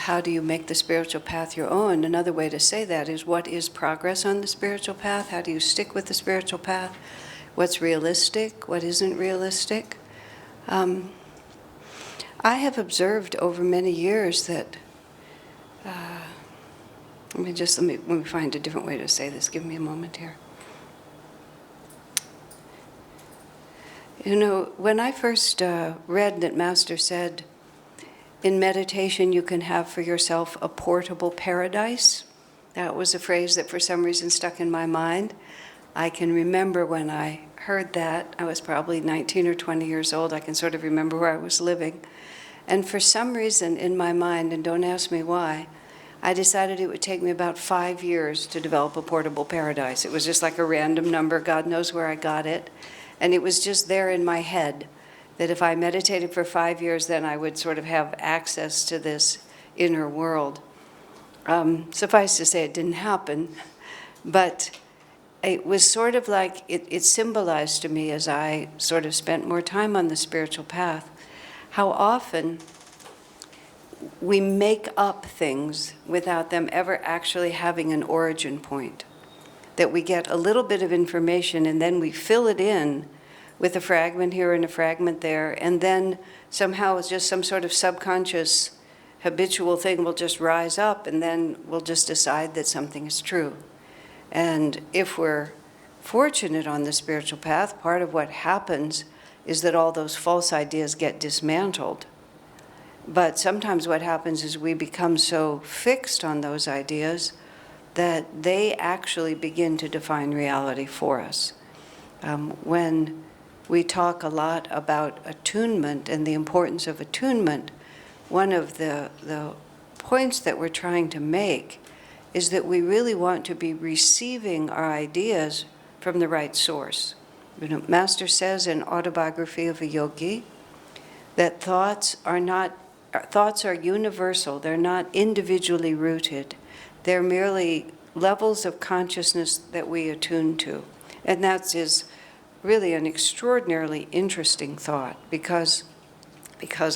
how do you make the spiritual path your own? Another way to say that is, what is progress on the spiritual path? How do you stick with the spiritual path? What's realistic? What isn't realistic? I have observed over many years that, let me find a different way to say this. Give me a moment here. You know, when I first read that Master said, in meditation you can have for yourself a portable paradise, that was a phrase that for some reason stuck in my mind. I can remember when I heard that, I was probably 19 or 20 years old. I can sort of remember where I was living. And for some reason in my mind, and don't ask me why, I decided it would take me about 5 years to develop a portable paradise. It was just like a random number. God knows where I got it. And it was just there in my head that if I meditated for 5 years, then I would sort of have access to this inner world. Suffice to say, it didn't happen. But it was sort of like, it symbolized to me as I sort of spent more time on the spiritual path, how often we make up things without them ever actually having an origin point. That we get a little bit of information and then we fill it in with a fragment here and a fragment there, and then somehow it's just some sort of subconscious habitual thing will just rise up, and then we'll just decide that something is true. And if we're fortunate on the spiritual path, part of what happens is that all those false ideas get dismantled. But sometimes what happens is we become so fixed on those ideas that they actually begin to define reality for us. When we talk a lot about attunement and the importance of attunement, one of the points that we're trying to make is that we really want to be receiving our ideas from the right source. You know, Master says in Autobiography of a Yogi that thoughts are universal, they're not individually rooted. They're merely levels of consciousness that we attune to. And that is really an extraordinarily interesting thought because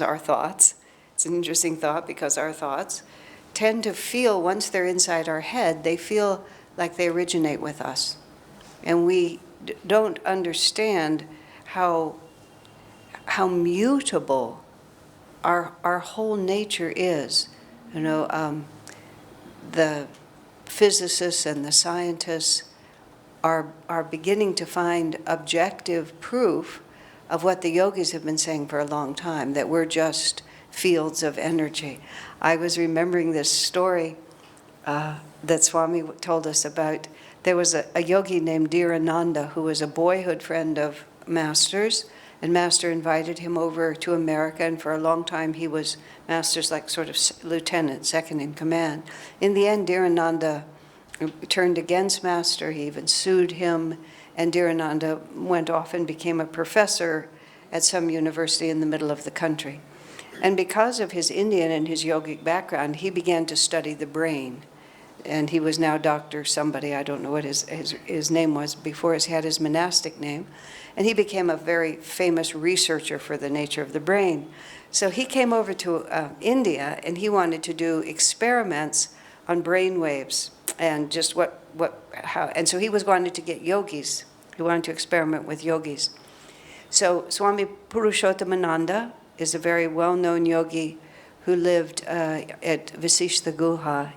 our thoughts, it's an interesting thought because our thoughts tend to feel, once they're inside our head, they feel like they originate with us. And we don't understand how mutable our whole nature is. You know, the physicists and the scientists are beginning to find objective proof of what the yogis have been saying for a long time, that we're just fields of energy. I was remembering this story that Swami told us about. There was a yogi named Dhirananda who was a boyhood friend of Master's, and Master invited him over to America, and for a long time he was Master's like sort of lieutenant, second in command. In the end, Dhirananda turned against Master, he even sued him, and Dhirananda went off and became a professor at some university in the middle of the country. And because of his Indian and his yogic background, he began to study the brain. And he was now Dr. somebody, I don't know what his name was before he had his monastic name. And he became a very famous researcher for the nature of the brain. So he came over to India, and he wanted to do experiments on brain waves and just how. And so he was wanting to get yogis. He wanted to experiment with yogis. So Swami Purushothamananda is a very well-known yogi who lived at Vasishtha Guha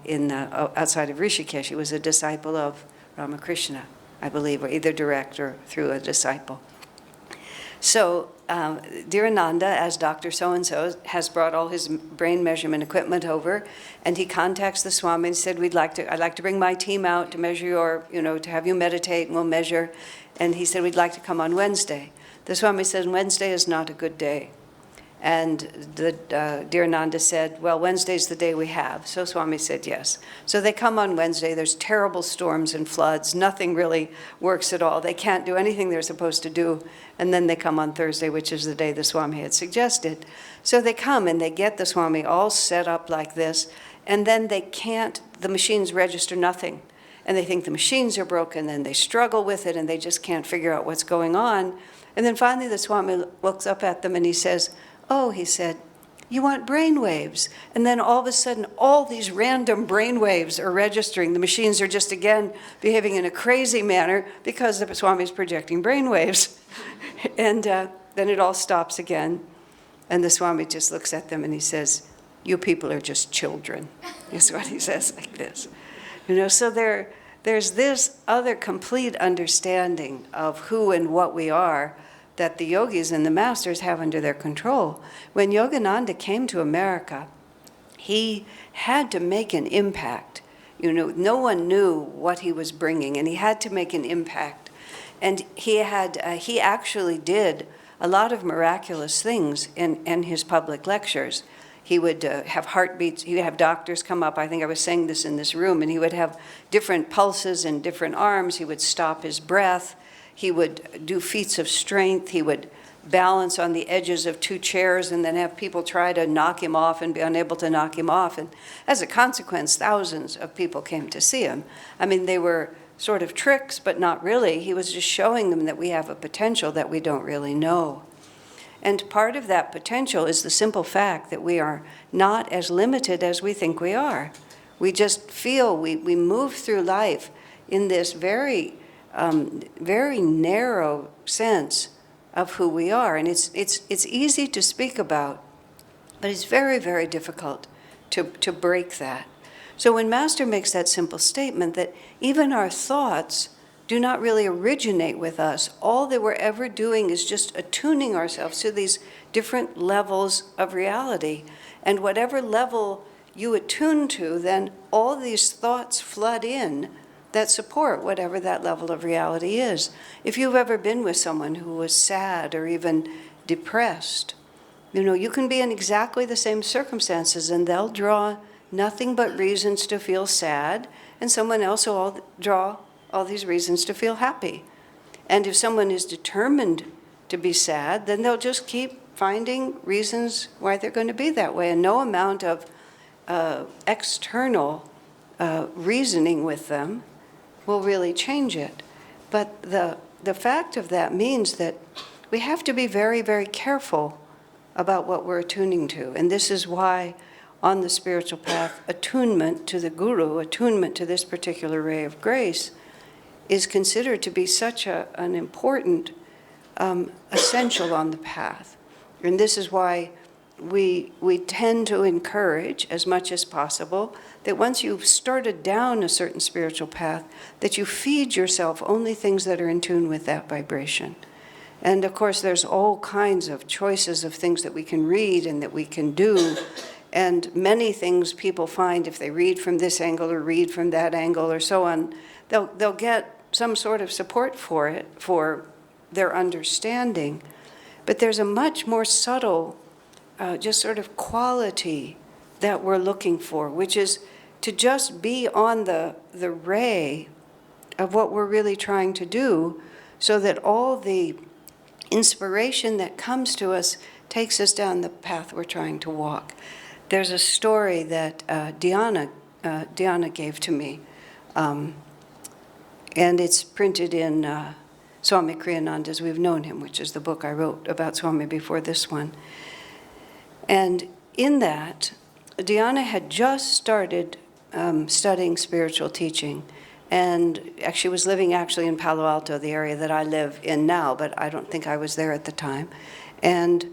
outside of Rishikesh. He was a disciple of Ramakrishna, I believe, or either direct or through a disciple. So Dhirananda, as Dr. So-and-so, has brought all his brain measurement equipment over, and he contacts the Swami and said, I'd like to bring my team out to measure your, to have you meditate, and we'll measure. And he said, we'd like to come on Wednesday. The Swami said, Wednesday is not a good day. And the Dhirananda said, well, Wednesday's the day we have. So Swami said yes. So they come on Wednesday. There's terrible storms and floods. Nothing really works at all. They can't do anything they're supposed to do. And then they come on Thursday, which is the day the Swami had suggested. So they come and they get the Swami all set up like this. And then the machines register nothing. And they think the machines are broken, and they struggle with it, and they just can't figure out what's going on. And then finally the Swami looks up at them and he says, oh, he said, you want brain waves. And then all of a sudden, all these random brain waves are registering. The machines are just, again, behaving in a crazy manner because the Swami is projecting brain waves. And then it all stops again. And the Swami just looks at them and he says, you people are just children, is what he says, like this. So there's this other complete understanding of who and what we are that the yogis and the masters have under their control. When Yogananda came to America, he had to make an impact. No one knew what he was bringing, and he had to make an impact. And he actually did a lot of miraculous things in his public lectures. He would have heartbeats. He would have doctors come up. I think I was saying this in this room, and he would have different pulses in different arms. He would stop his breath. He would do feats of strength. He would balance on the edges of two chairs and then have people try to knock him off and be unable to knock him off. And as a consequence, thousands of people came to see him. I mean, they were sort of tricks, but not really. He was just showing them that we have a potential that we don't really know. And part of that potential is the simple fact that we are not as limited as we think we are. We just feel we move through life in this very narrow sense of who we are. And it's easy to speak about, but it's very, very difficult to break that. So when Master makes that simple statement that even our thoughts do not really originate with us, all that we're ever doing is just attuning ourselves to these different levels of reality. And whatever level you attune to, then all these thoughts flood in that support whatever that level of reality is. If you've ever been with someone who was sad or even depressed, you can be in exactly the same circumstances and they'll draw nothing but reasons to feel sad, and someone else will draw all these reasons to feel happy. And if someone is determined to be sad, then they'll just keep finding reasons why they're going to be that way, and no amount of external reasoning with them will really change it. But the fact of that means that we have to be very, very careful about what we're attuning to. And this is why on the spiritual path, attunement to the Guru, attunement to this particular ray of grace, is considered to be such an important essential on the path. And this is why we tend to encourage, as much as possible, that once you've started down a certain spiritual path, that you feed yourself only things that are in tune with that vibration. And of course, there's all kinds of choices of things that we can read and that we can do. And many things people find if they read from this angle or read from that angle or so on, they'll get some sort of support for it, for their understanding. But there's a much more subtle, just sort of quality that we're looking for, which is to just be on the ray of what we're really trying to do, so that all the inspiration that comes to us takes us down the path we're trying to walk. There's a story that Dhyana gave to me, and it's printed in Swami Kriyananda's We've Known Him, which is the book I wrote about Swami before this one. And in that, Dhyana had just started studying spiritual teaching, and she was living actually in Palo Alto, the area that I live in now, but I don't think I was there at the time. And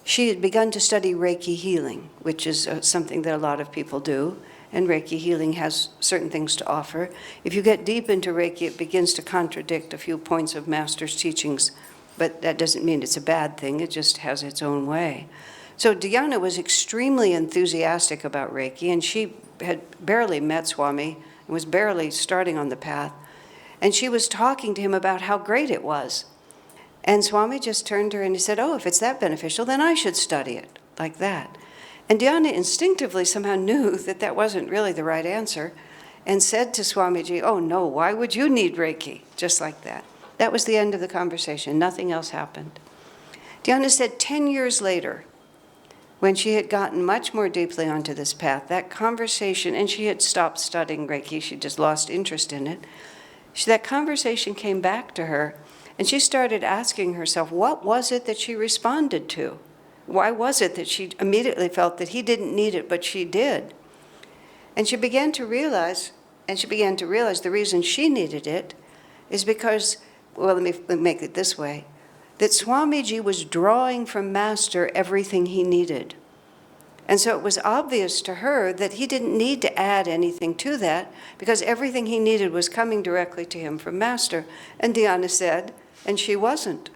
she had begun to study Reiki healing, which is something that a lot of people do, and Reiki healing has certain things to offer. If you get deep into Reiki, it begins to contradict a few points of Master's teachings, but that doesn't mean it's a bad thing, it just has its own way. So Dhyana was extremely enthusiastic about Reiki, and she had barely met Swami and was barely starting on the path, and she was talking to him about how great it was. And Swami just turned to her and he said, oh, if it's that beneficial, then I should study it, like that. And Dhyana instinctively somehow knew that that wasn't really the right answer, and said to Swamiji, oh no, why would you need Reiki? Just like that. That was the end of the conversation. Nothing else happened. Dhyana said 10 years later, when she had gotten much more deeply onto this path, that conversation, and she had stopped studying Reiki, she just lost interest in it, that conversation came back to her, and she started asking herself, what was it that she responded to Why was it that she immediately felt that he didn't need it, but she did? And she began to realize the reason she needed it is because, well, let me make it this way, that Swamiji was drawing from Master everything he needed. And so it was obvious to her that he didn't need to add anything to that because everything he needed was coming directly to him from Master. And Dhyana said, and she wasn't.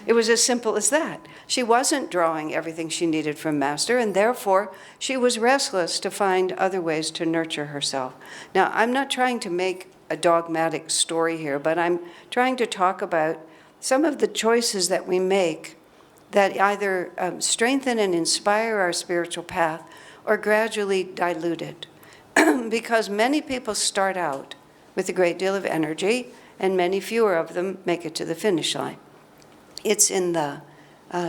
It was as simple as that. She wasn't drawing everything she needed from Master, and therefore she was restless to find other ways to nurture herself. Now, I'm not trying to make a dogmatic story here, but I'm trying to talk about some of the choices that we make that either strengthen and inspire our spiritual path or gradually dilute it. Because many people start out with a great deal of energy, and many fewer of them make it to the finish line. It's in the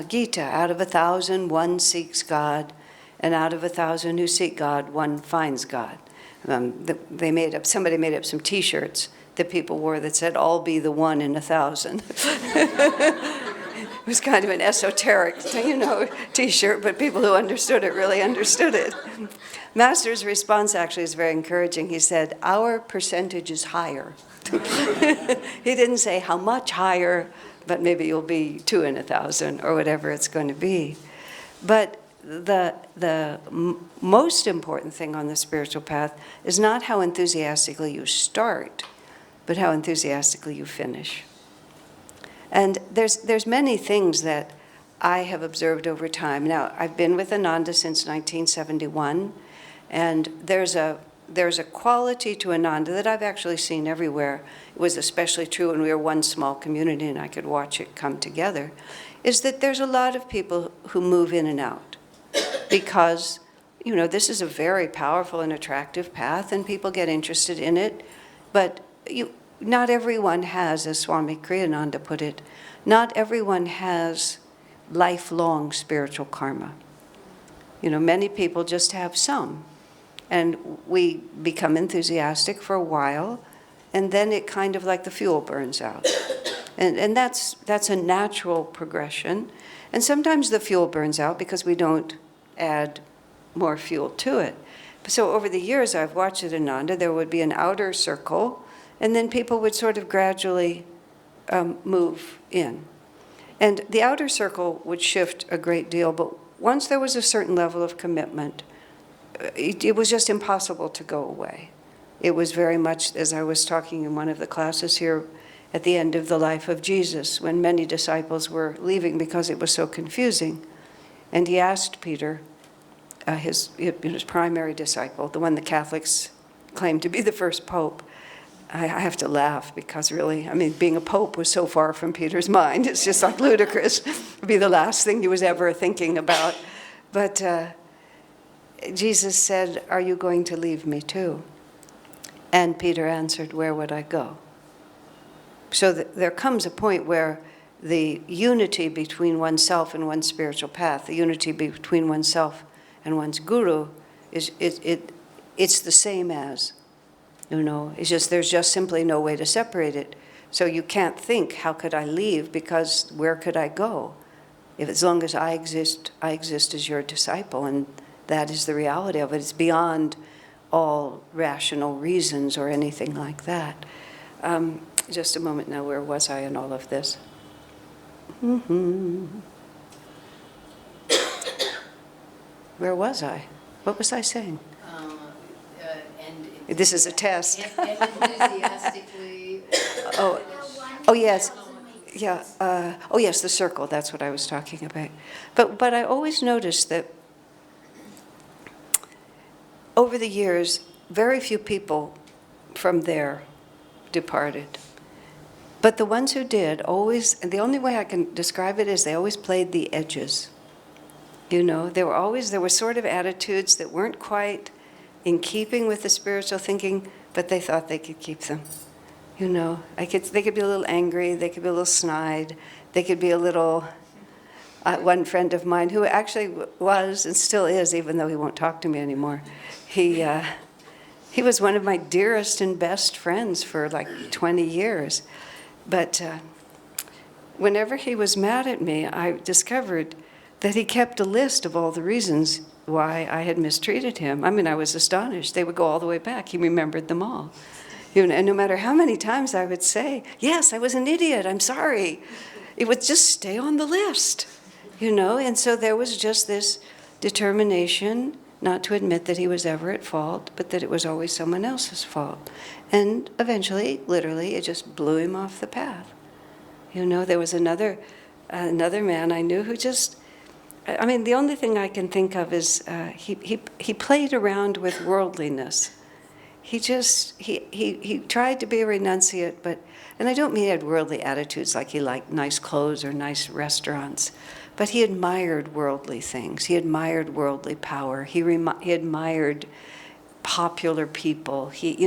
Gita, out of 1,000, one seeks God, and out of 1,000 who seek God, one finds God. Somebody made up some T-shirts that people wore that said, "I'll be the one in 1,000." It was kind of an esoteric, T-shirt, but people who understood it really understood it. Master's response actually is very encouraging. He said, "Our percentage is higher." He didn't say how much higher, but maybe you'll be 2 in 1,000 or whatever it's going to be. But the most important thing on the spiritual path is not how enthusiastically you start, but how enthusiastically you finish. And there's many things that I have observed over time. Now, I've been with Ananda since 1971, and there's a quality to Ananda that I've actually seen everywhere. It was especially true when we were one small community and I could watch it come together, is that there's a lot of people who move in and out because, this is a very powerful and attractive path and people get interested in it, but not everyone has, as Swami Kriyananda put it, not everyone has lifelong spiritual karma. Many people just have some. And we become enthusiastic for a while, and then it kind of like the fuel burns out. And that's a natural progression. And sometimes the fuel burns out because we don't add more fuel to it. So over the years I've watched at Ananda, there would be an outer circle, and then people would sort of gradually move in. And the outer circle would shift a great deal, but once there was a certain level of commitment, it was just impossible to go away. It was very much, as I was talking in one of the classes here, at the end of the life of Jesus, when many disciples were leaving because it was so confusing. And he asked Peter, his primary disciple, the one the Catholics claim to be the first pope. I have to laugh because really, being a pope was so far from Peter's mind. It's just like ludicrous. It would be the last thing he was ever thinking about. But Jesus said, "Are you going to leave me too?" And Peter answered, "Where would I go?" So there comes a point where the unity between oneself and one's spiritual path, the unity between oneself and one's guru, it's the same as, it's just, there's just simply no way to separate it. So you can't think, how could I leave? Because where could I go? As long as I exist as your disciple, and that is the reality of it. It's beyond all rational reasons or anything like that. Just a moment now, where was I in all of this? Where was I? What was I saying? This is a test. Enthusiastically. Oh yes. Yeah. Yes, the circle. That's what I was talking about. But I always noticed that over the years, very few people from there departed. But the ones who did always, and the only way I can describe it is they always played the edges. There were sort of attitudes that weren't quite in keeping with the spiritual thinking, but they thought they could keep them. They could be a little angry, they could be a little snide, they could be a little, one friend of mine who actually was and still is, even though he won't talk to me anymore, he was one of my dearest and best friends for like 20 years. But whenever he was mad at me, I discovered that he kept a list of all the reasons why I had mistreated him. I mean, I was astonished. They would go all the way back. He remembered them all. You know, and no matter how many times I would say, yes, I was an idiot, I'm sorry, it would just stay on the list, you know? And so there was just this determination not to admit that he was ever at fault, but that it was always someone else's fault. And eventually, literally, it just blew him off the path. You know, there was another man I knew who just, I mean, the only thing I can think of is he played around with worldliness. He tried to be a renunciate, and I don't mean he had worldly attitudes like he liked nice clothes or nice restaurants, but he admired worldly things. He admired worldly power. He admired popular people. He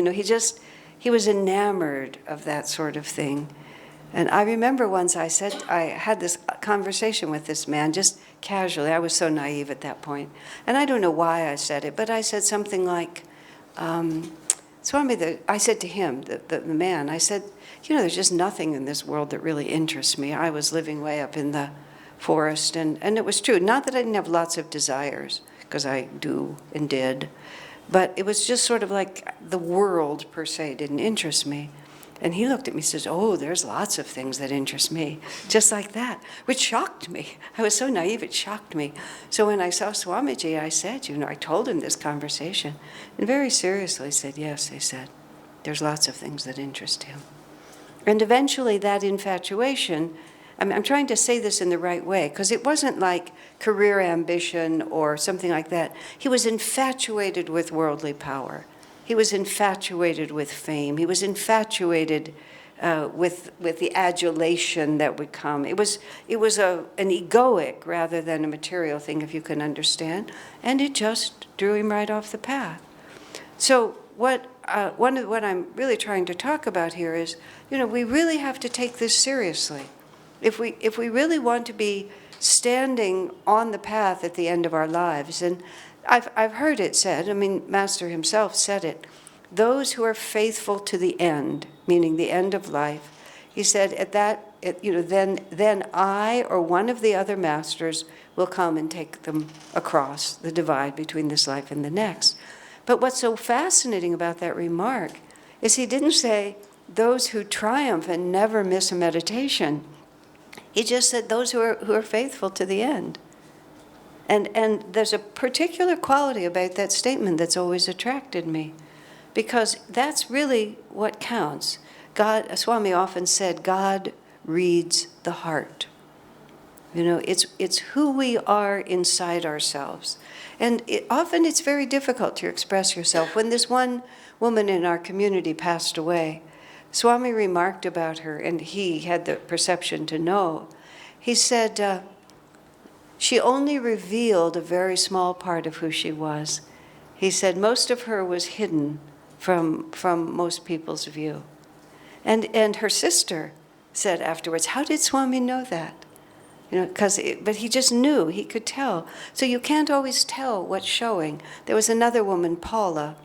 was enamored of that sort of thing. And I remember once I had this conversation with this man, just casually. I was so naive at that point. And I don't know why I said it, but I said something like, Swami, I said to him, the man, I said, you know, there's just nothing in this world that really interests me. I was living way up in the forest, and it was true. Not that I didn't have lots of desires, because I do and did, but it was just sort of like the world per se didn't interest me. And he looked at me and says, oh, there's lots of things that interest me, just like that, which shocked me. I was so naive, it shocked me. So when I saw Swamiji, I said, you know, I told him this conversation, and very seriously said, yes, I said, there's lots of things that interest him. And eventually that infatuation, I'm trying to say this in the right way, because it wasn't like career ambition or something like that. He was infatuated with worldly power. He was infatuated with fame. He was infatuated with the adulation that would come. It was an egoic rather than a material thing, if you can understand, and it just drew him right off the path. So what I'm really trying to talk about here is, you know, we really have to take this seriously. If we really want to be standing on the path at the end of our lives, and I've heard it said, I mean, Master himself said it, those who are faithful to the end, meaning the end of life, he said, then I or one of the other masters will come and take them across the divide between this life and the next. But what's so fascinating about that remark is he didn't say those who triumph and never miss a meditation. He just said those who are faithful to the end. And there's a particular quality about that statement that's always attracted me, because that's really what counts. Swami often said, God reads the heart. You know, it's who we are inside ourselves. And often it's very difficult to express yourself. When this one woman in our community passed away, Swami remarked about her, and he had the perception to know. He said, she only revealed a very small part of who she was. He said most of her was hidden from most people's view. And her sister said afterwards, how did Swami know that? You know, but he just knew, he could tell. So you can't always tell what's showing. There was another woman, Paula,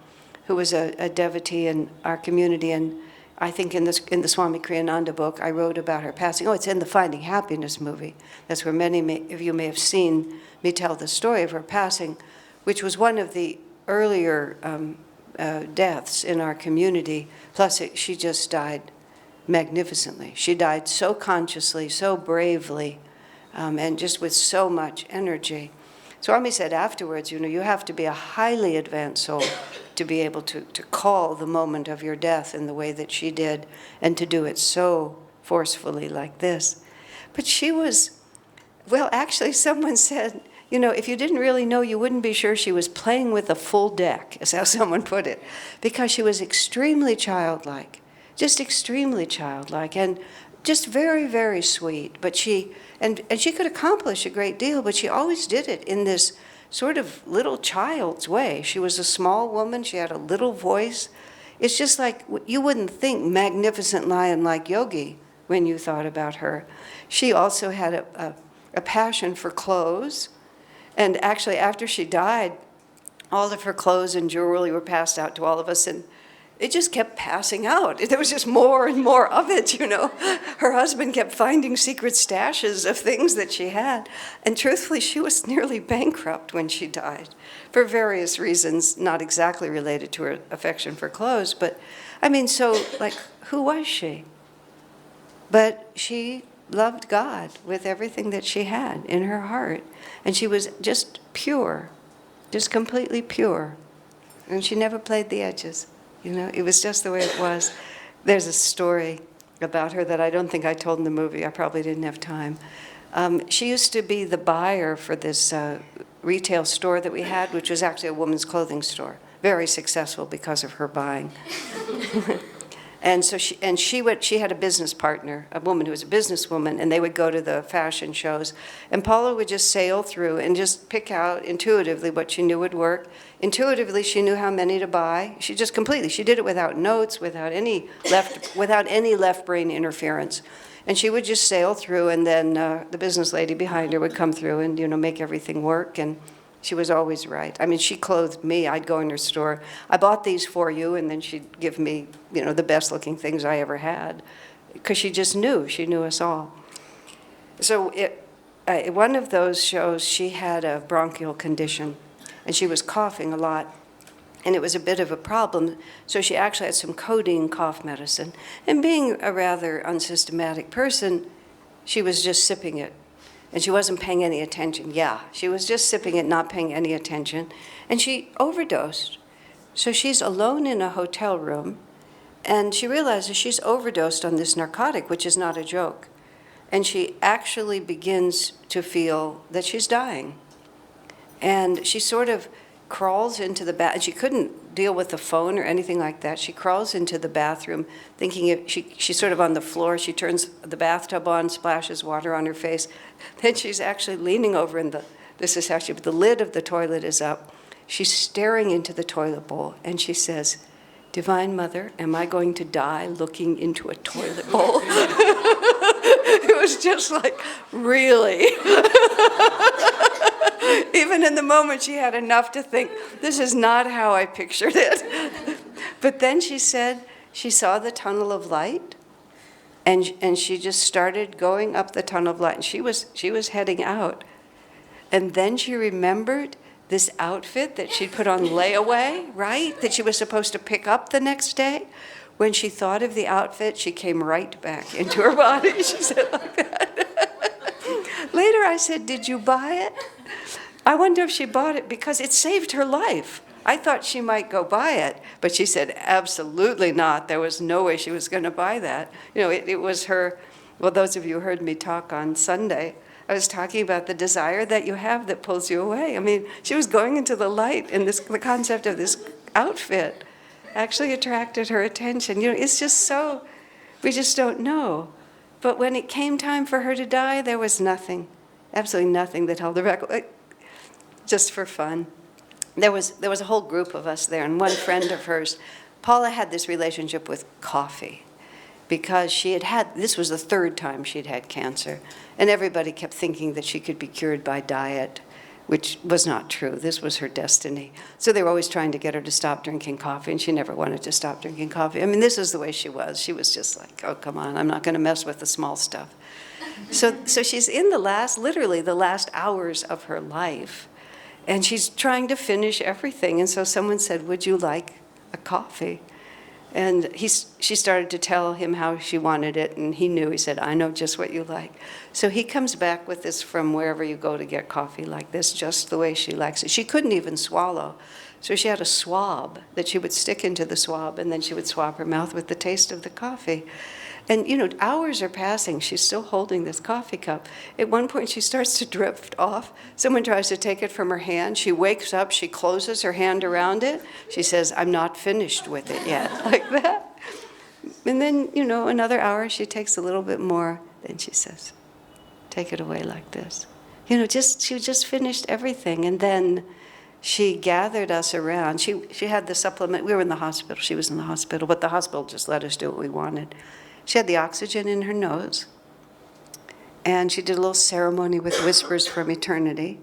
who was a devotee in our community, and I think in the Swami Kriyananda book, I wrote about her passing. Oh, it's in the Finding Happiness movie. That's where many of you may have seen me tell the story of her passing, which was one of the earlier deaths in our community. Plus, she just died magnificently. She died so consciously, so bravely, and just with so much energy. Swami said afterwards, you know, you have to be a highly advanced soul to be able to call the moment of your death in the way that she did, and to do it so forcefully like this. But she was, well, actually someone said, you know, if you didn't really know, you wouldn't be sure she was playing with a full deck, is how someone put it, because she was extremely childlike, just extremely childlike, and just very, very sweet. But she could accomplish a great deal, but she always did it in this sort of little child's way. She was a small woman. She had a little voice. It's just like you wouldn't think magnificent lion-like yogi when you thought about her. She also had a passion for clothes. And actually, after she died, all of her clothes and jewelry were passed out to all of us. And it just kept passing out. There was just more and more of it, you know. Her husband kept finding secret stashes of things that she had. And truthfully, she was nearly bankrupt when she died for various reasons, not exactly related to her affection for clothes. But, I mean, so, like, who was she? But she loved God with everything that she had in her heart. And she was just pure, just completely pure. And she never played the edges. You know, it was just the way it was. There's a story about her that I don't think I told in the movie. I probably didn't have time. She used to be the buyer for this retail store that we had, which was actually a woman's clothing store. Very successful because of her buying. And so she had a business partner, a woman who was a businesswoman, and they would go to the fashion shows. And Paula would just sail through and just pick out intuitively what she knew would work. Intuitively, she knew how many to buy. She just completely, she did it without notes, without any left brain interference. And she would just sail through, and then the business lady behind her would come through and, you know, make everything work. And she was always right. I mean, she clothed me. I'd go in her store. I bought these for you, and then she'd give me, you know, the best-looking things I ever had, because she just knew. She knew us all. So one of those shows, she had a bronchial condition, and she was coughing a lot, and it was a bit of a problem. So she actually had some codeine cough medicine. And being a rather unsystematic person, she was just sipping it. And she wasn't paying any attention. Yeah, she was just sipping it, not paying any attention. And she overdosed. So she's alone in a hotel room, and she realizes she's overdosed on this narcotic, which is not a joke. And she actually begins to feel that she's dying. And she sort of crawls into the bath. She couldn't deal with the phone or anything like that. She crawls into the bathroom, thinking if she's sort of on the floor. She turns the bathtub on, splashes water on her face. Then she's actually leaning over, and the lid of the toilet is up. She's staring into the toilet bowl, and she says, "Divine Mother, am I going to die looking into a toilet bowl?" It was just like, really? Even in the moment, she had enough to think, this is not how I pictured it. But then she said she saw the tunnel of light, and she just started going up the tunnel of light, and she was heading out. And then she remembered this outfit that she'd put on layaway, right? That she was supposed to pick up the next day. When she thought of the outfit, she came right back into her body. She said like that. Later I said, "Did you buy it?" I wonder if she bought it because it saved her life. I thought she might go buy it, but she said absolutely not. There was no way she was going to buy that. You know, it was her, well, those of you who heard me talk on Sunday, I was talking about the desire that you have that pulls you away. I mean, she was going into the light, and the concept of this outfit actually attracted her attention. You know, it's just so, we just don't know. But when it came time for her to die, there was nothing, absolutely nothing that held her back. Just for fun. There was a whole group of us there, and one friend of hers, Paula, had this relationship with coffee because this was the third time she'd had cancer, and everybody kept thinking that she could be cured by diet, which was not true. This was her destiny. So they were always trying to get her to stop drinking coffee, and she never wanted to stop drinking coffee. I mean, this is the way she was. She was just like, oh, come on, I'm not going to mess with the small stuff. So she's in literally the last hours of her life, and she's trying to finish everything. And so someone said, "Would you like a coffee?" And she started to tell him how she wanted it, and he knew. He said, "I know just what you like." So he comes back with this from wherever you go to get coffee like this, just the way she likes it. She couldn't even swallow. So she had a swab that she would stick into the swab, and then she would swab her mouth with the taste of the coffee. And, you know, hours are passing. She's still holding this coffee cup. At one point, she starts to drift off. Someone tries to take it from her hand. She wakes up. She closes her hand around it. She says, "I'm not finished with it yet," like that. And then, you know, another hour, she takes a little bit more. Then she says, "Take it away like this." You know, she just finished everything. And then she gathered us around. She had the supplement. We were in the hospital. She was in the hospital, but the hospital just let us do what we wanted. She had the oxygen in her nose, and she did a little ceremony with whispers from eternity.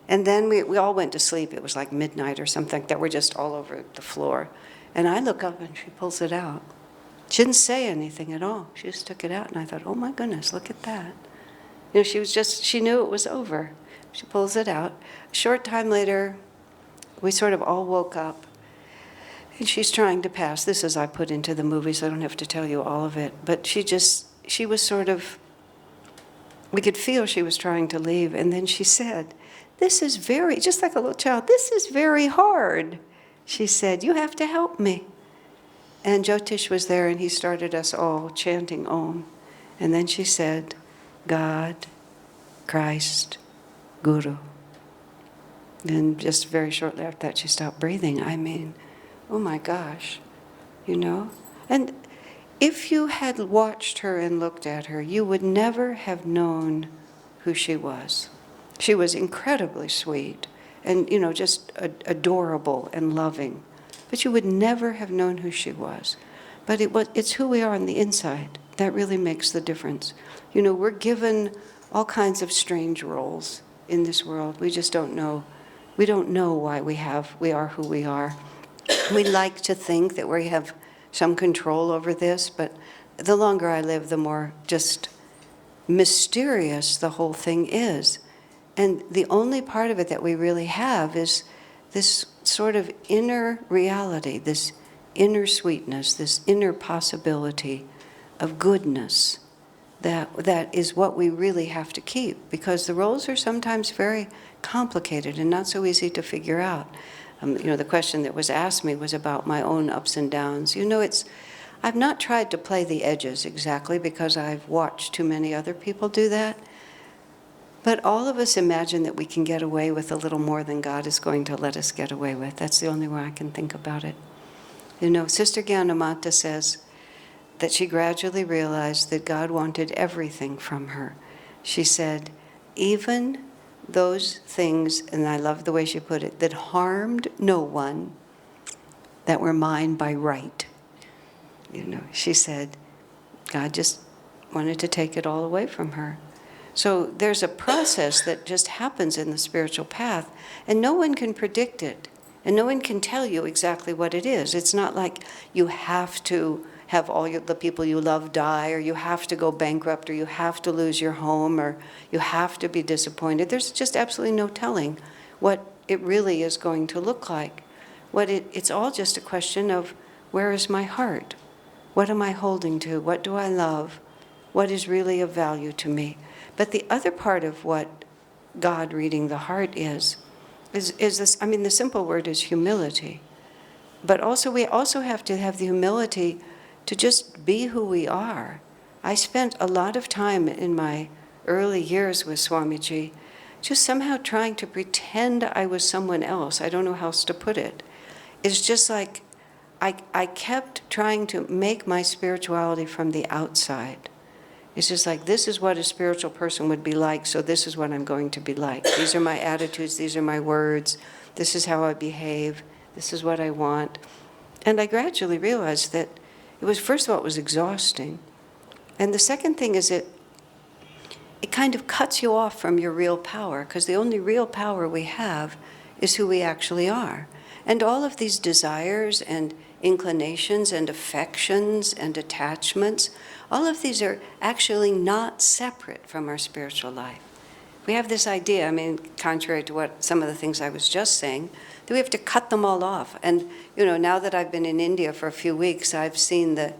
And then we all went to sleep. It was like midnight or something like that. We're just all over the floor. And I look up and she pulls it out. She didn't say anything at all. She just took it out, and I thought, oh my goodness, look at that. She knew it was over. She pulls it out. A short time later, we sort of all woke up, and she's trying to pass. This is I put into the movie, so I don't have to tell you all of it. But she was sort of, we could feel she was trying to leave, and then she said, this is just like a little child, this is very hard. She said, you have to help me. And Jyotish was there, and he started us all chanting Om. And then she said, God, Christ, Guru. And just very shortly after that, she stopped breathing. I mean, oh my gosh, And if you had watched her and looked at her, you would never have known who she was. She was incredibly sweet and, just adorable and loving. But you would never have known who she was. But it's who we are on the inside. That really makes the difference. We're given all kinds of strange roles in this world. We just don't know. We don't know why we are who we are. We like to think that we have some control over this, but the longer I live, the more just mysterious the whole thing is. And the only part of it that we really have is this sort of inner reality, this inner sweetness, this inner possibility of goodness. That is what we really have to keep, because the roles are sometimes very complicated and not so easy to figure out. The question that was asked me was about my own ups and downs. I've not tried to play the edges exactly because I've watched too many other people do that. But all of us imagine that we can get away with a little more than God is going to let us get away with. That's the only way I can think about it. Sister Gyanamata says that she gradually realized that God wanted everything from her. She said, even those things, and I love the way she put it, that harmed no one, that were mine by right. She said, God just wanted to take it all away from her. So there's a process that just happens in the spiritual path, and no one can predict it, and no one can tell you exactly what it is. It's not like you have to have all the people you love die, or you have to go bankrupt, or you have to lose your home, or you have to be disappointed. There's just absolutely no telling what it really is going to look like. It's all just a question of, where is my heart? What am I holding to? What do I love? What is really of value to me? But the other part of what God reading the heart is this, the simple word is humility. But also we also have to have the humility to just be who we are. I spent a lot of time in my early years with Swamiji just somehow trying to pretend I was someone else. I don't know how else to put it. It's just like I kept trying to make my spirituality from the outside. It's just like, this is what a spiritual person would be like, so this is what I'm going to be like. These are my attitudes, these are my words, this is how I behave, this is what I want. And I gradually realized that it was, first of all, it was exhausting. And the second thing is it kind of cuts you off from your real power, because the only real power we have is who we actually are. And all of these desires and inclinations and affections and attachments, all of these are actually not separate from our spiritual life. We have this idea, contrary to what some of the things I was just saying, that we have to cut them all off. And, now that I've been in India for a few weeks, I've seen that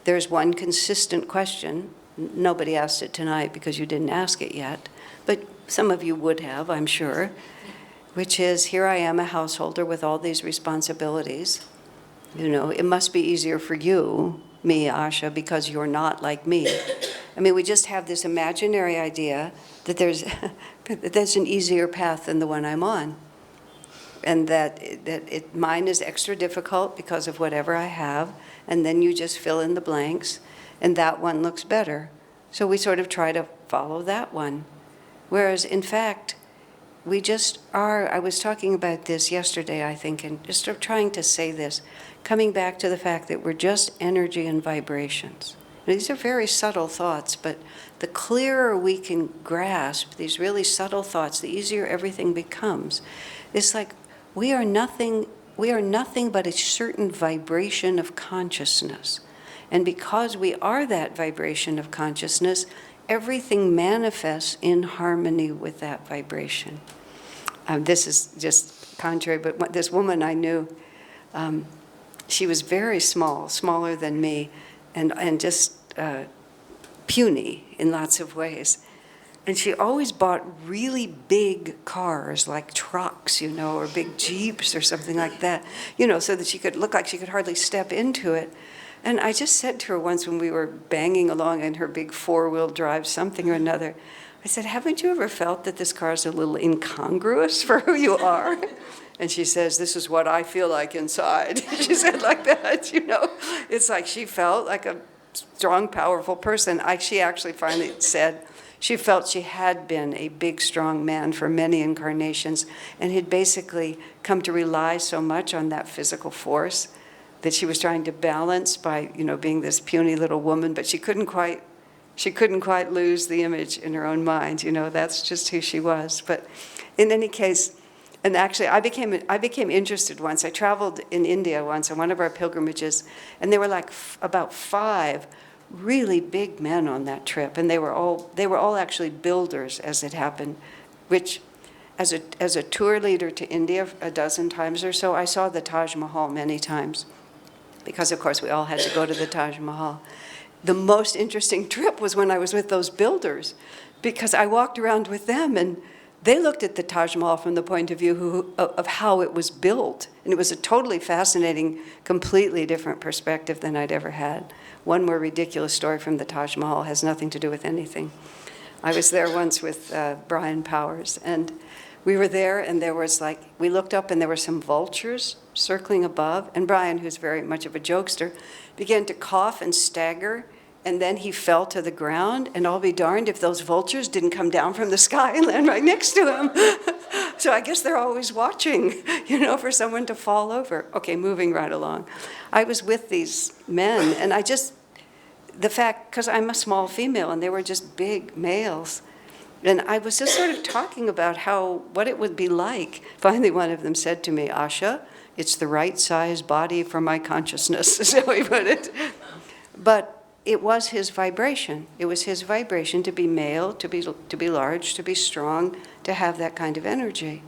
there's one consistent question. Nobody asked it tonight because you didn't ask it yet, but some of you would have, I'm sure, which is, here I am, a householder with all these responsibilities. It must be easier for you, me, Asha, because you're not like me. We just have this imaginary idea that there's an easier path than the one I'm on. And that mine is extra difficult because of whatever I have, and then you just fill in the blanks, and that one looks better. So we sort of try to follow that one. Whereas, in fact, we just are, I was talking about this yesterday, I think, and just trying to say this, coming back to the fact that we're just energy and vibrations. These are very subtle thoughts, but the clearer we can grasp these really subtle thoughts, the easier everything becomes. It's like we are nothing we are nothing but a certain vibration of consciousness. And because we are that vibration of consciousness, everything manifests in harmony with that vibration. This is just contrary, but this woman I knew, she was very small, smaller than me, and just puny in lots of ways. And she always bought really big cars, like trucks, or big Jeeps or something like that, so that she could look like she could hardly step into it. And I just said to her once when we were banging along in her big four-wheel drive something or another, I said, haven't you ever felt that this car is a little incongruous for who you are? And she says, this is what I feel like inside. She said like that, It's like she felt like a strong, powerful person. She actually finally said she felt she had been a big, strong man for many incarnations and had basically come to rely so much on that physical force that she was trying to balance by, being this puny little woman, but she couldn't quite lose the image in her own mind. That's just who she was. But in any case, and actually I became interested once. I traveled in India once on one of our pilgrimages, and there were like about 5 really big men on that trip, and they were all actually builders, as it happened, which as a tour leader to India a dozen times or so, I saw the Taj Mahal many times, because of course we all had to go to the Taj Mahal. The most interesting trip was when I was with those builders, because I walked around with them and they looked at the Taj Mahal from the point of view of how it was built. And it was a totally fascinating, completely different perspective than I'd ever had. One more ridiculous story from the Taj Mahal has nothing to do with anything. I was there once with Brian Powers, and we were there, and there was we looked up and there were some vultures circling above, and Brian, who's very much of a jokester, began to cough and stagger, and then he fell to the ground, and I'll be darned if those vultures didn't come down from the sky and land right next to him. So I guess they're always watching, for someone to fall over. Okay, moving right along. I was with these men, and because I'm a small female, and they were just big males, and I was just sort of talking about what it would be like. Finally, one of them said to me, Asha, it's the right size body for my consciousness, is how he put it. But it was his vibration. It was his vibration to be male, to be large, to be strong, to have that kind of energy.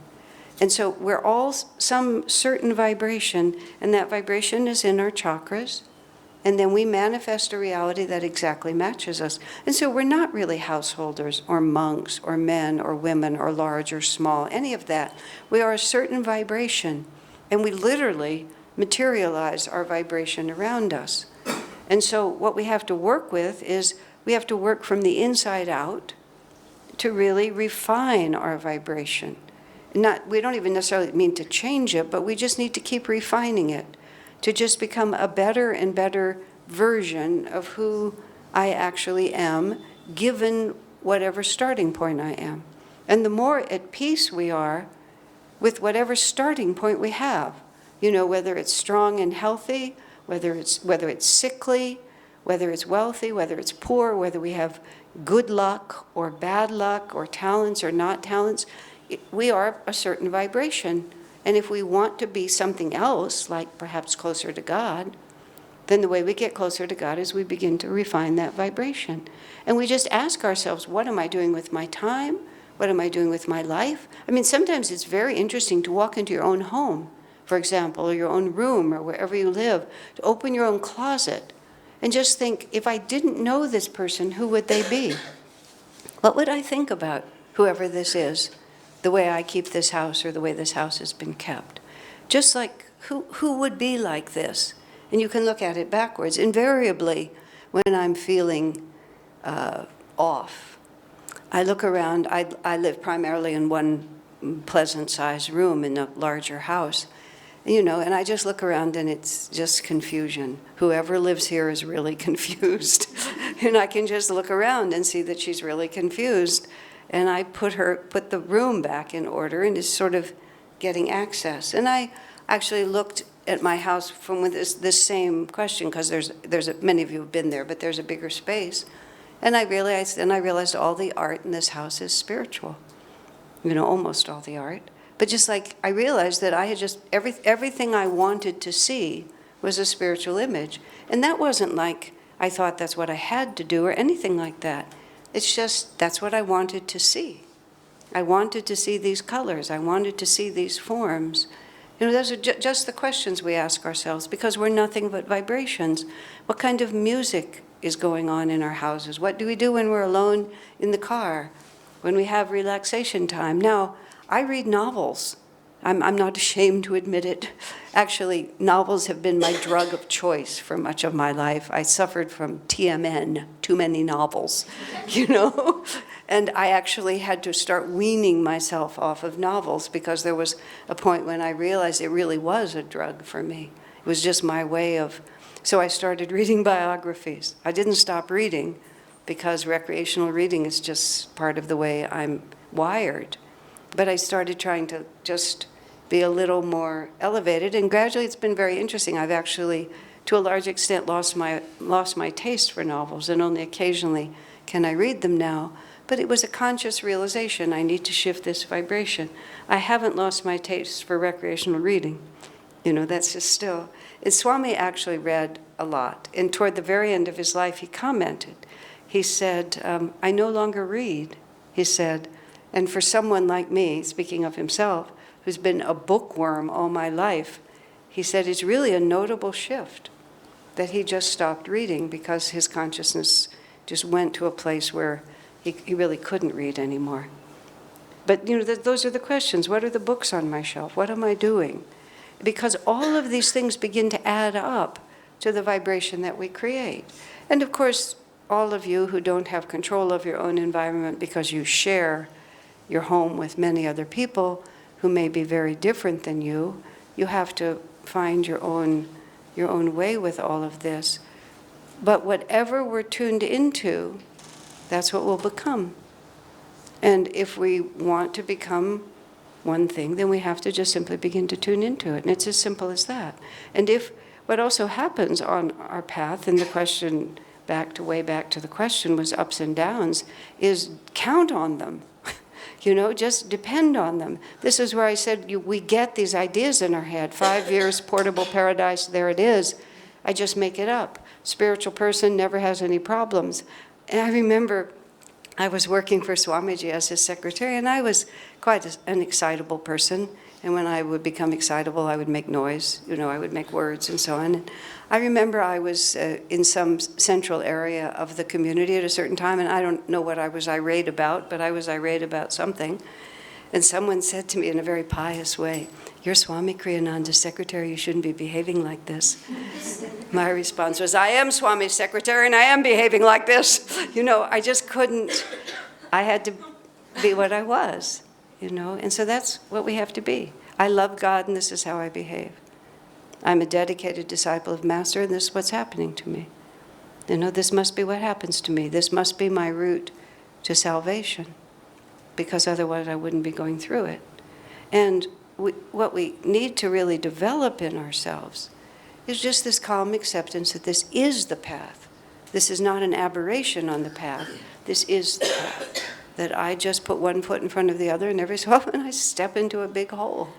And so we're all some certain vibration, and that vibration is in our chakras. And then we manifest a reality that exactly matches us. And so we're not really householders or monks or men or women or large or small, any of that. We are a certain vibration, and we literally materialize our vibration around us. And so what we have to work with is we have to work from the inside out to really refine our vibration. We don't even necessarily mean to change it, but we just need to keep refining it, to just become a better and better version of who I actually am, given whatever starting point I am. And the more at peace we are with whatever starting point we have, whether it's strong and healthy, whether it's sickly, whether it's wealthy, whether it's poor, whether we have good luck or bad luck or talents or not talents, we are a certain vibration. And if we want to be something else, like perhaps closer to God, then the way we get closer to God is we begin to refine that vibration. And we just ask ourselves, what am I doing with my time? What am I doing with my life? I mean, sometimes it's very interesting to walk into your own home, for example, or your own room, or wherever you live, to open your own closet and just think, if I didn't know this person, who would they be? What would I think about whoever this is? The way I keep this house or the way this house has been kept. Just like, who would be like this? And you can look at it backwards. Invariably, when I'm feeling off, I look around. I live primarily in one pleasant-sized room in a larger house, and I just look around and it's just confusion. Whoever lives here is really confused. And I can just look around and see that she's really confused. And I put the room back in order and is sort of getting access. And I actually looked at my house from with this same question, because many of you have been there, but there's a bigger space. And I realized all the art in this house is spiritual. Almost all the art. But just like I realized that I had just, everything I wanted to see was a spiritual image. And that wasn't like I thought that's what I had to do or anything like that. It's just, that's what I wanted to see. I wanted to see these colors. I wanted to see these forms. You know, those are just the questions we ask ourselves, because we're nothing but vibrations. What kind of music is going on in our houses? What do we do when we're alone in the car, when we have relaxation time? Now, I read novels. I'm not ashamed to admit it. Actually, novels have been my drug of choice for much of my life. I suffered from TMN, too many novels, you know? And I actually had to start weaning myself off of novels, because there was a point when I realized it really was a drug for me. It was just my way of, so I started reading biographies. I didn't stop reading, because recreational reading is just part of the way I'm wired. But I started trying to just be a little more elevated, and gradually it's been very interesting. I've actually, to a large extent, lost my taste for novels, and only occasionally can I read them now. But it was a conscious realization, I need to shift this vibration. I haven't lost my taste for recreational reading. You know, that's just still. And Swami actually read a lot, and toward the very end of his life he commented. He said, I no longer read, he said, and for someone like me, speaking of himself, who's been a bookworm all my life, he said it's really a notable shift that he just stopped reading, because his consciousness just went to a place where he really couldn't read anymore. But you know, those are the questions. What are the books on my shelf? What am I doing? Because all of these things begin to add up to the vibration that we create. And of course, all of you who don't have control of your own environment because you share your home with many other people who may be very different than you, you have to find your own way with all of this. But whatever we're tuned into, that's what we'll become. And if we want to become one thing, then we have to just simply begin to tune into it. And it's as simple as that. And if what also happens on our path, and the question way back to the question was ups and downs, is count on them. You know, just depend on them. This is where I said we get these ideas in our head. 5 years, portable paradise, there it is. I just make it up. Spiritual person never has any problems. And I remember I was working for Swamiji as his secretary, and I was quite an excitable person. And when I would become excitable, I would make noise. You know, I would make words and so on. And I remember I was in some central area of the community at a certain time, and I don't know what I was irate about, but I was irate about something. And someone said to me in a very pious way, "You're Swami Kriyananda's secretary, you shouldn't be behaving like this." My response was, "I am Swami's secretary and I am behaving like this." You know, I just couldn't, I had to be what I was, you know, and so that's what we have to be. I love God and this is how I behave. I'm a dedicated disciple of Master and this is what's happening to me. You know, this must be what happens to me. This must be my route to salvation, because otherwise I wouldn't be going through it. And what we need to really develop in ourselves is just this calm acceptance that this is the path. This is not an aberration on the path. This is the path. That I just put one foot in front of the other, and every so often I step into a big hole.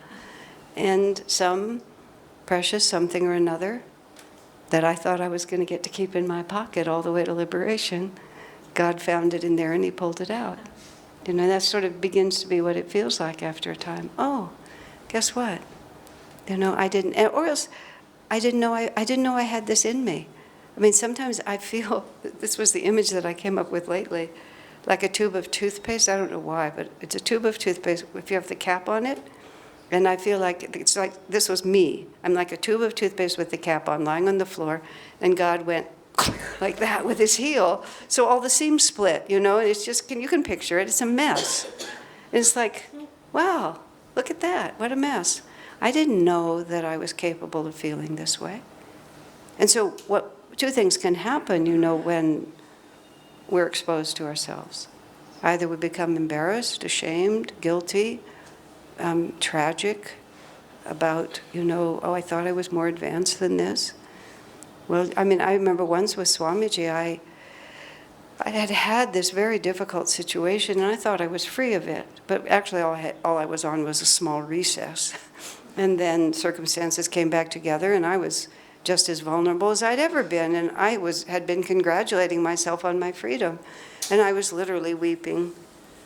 And some precious something or another that I thought I was going to get to keep in my pocket all the way to liberation, God found it in there and he pulled it out. You know, that sort of begins to be what it feels like after a time. Oh, guess what? You know, I didn't know I had this in me. I mean, sometimes I feel, this was the image that I came up with lately, like a tube of toothpaste. I don't know why, but it's a tube of toothpaste if you have the cap on it. And I feel like it's like this was me. I'm like a tube of toothpaste with the cap on, lying on the floor, and God went like that with his heel. So all the seams split, you know, and it's just, you can picture it, it's a mess. And it's like, wow, look at that, what a mess. I didn't know that I was capable of feeling this way. And so two things can happen, you know, when we're exposed to ourselves. Either we become embarrassed, ashamed, guilty, tragic about, you know, oh, I thought I was more advanced than this. Well, I mean, I remember once with Swamiji, I had had this very difficult situation, and I thought I was free of it. But actually, all I was on was a small recess. And then circumstances came back together, and I was just as vulnerable as I'd ever been. And I had been congratulating myself on my freedom. And I was literally weeping.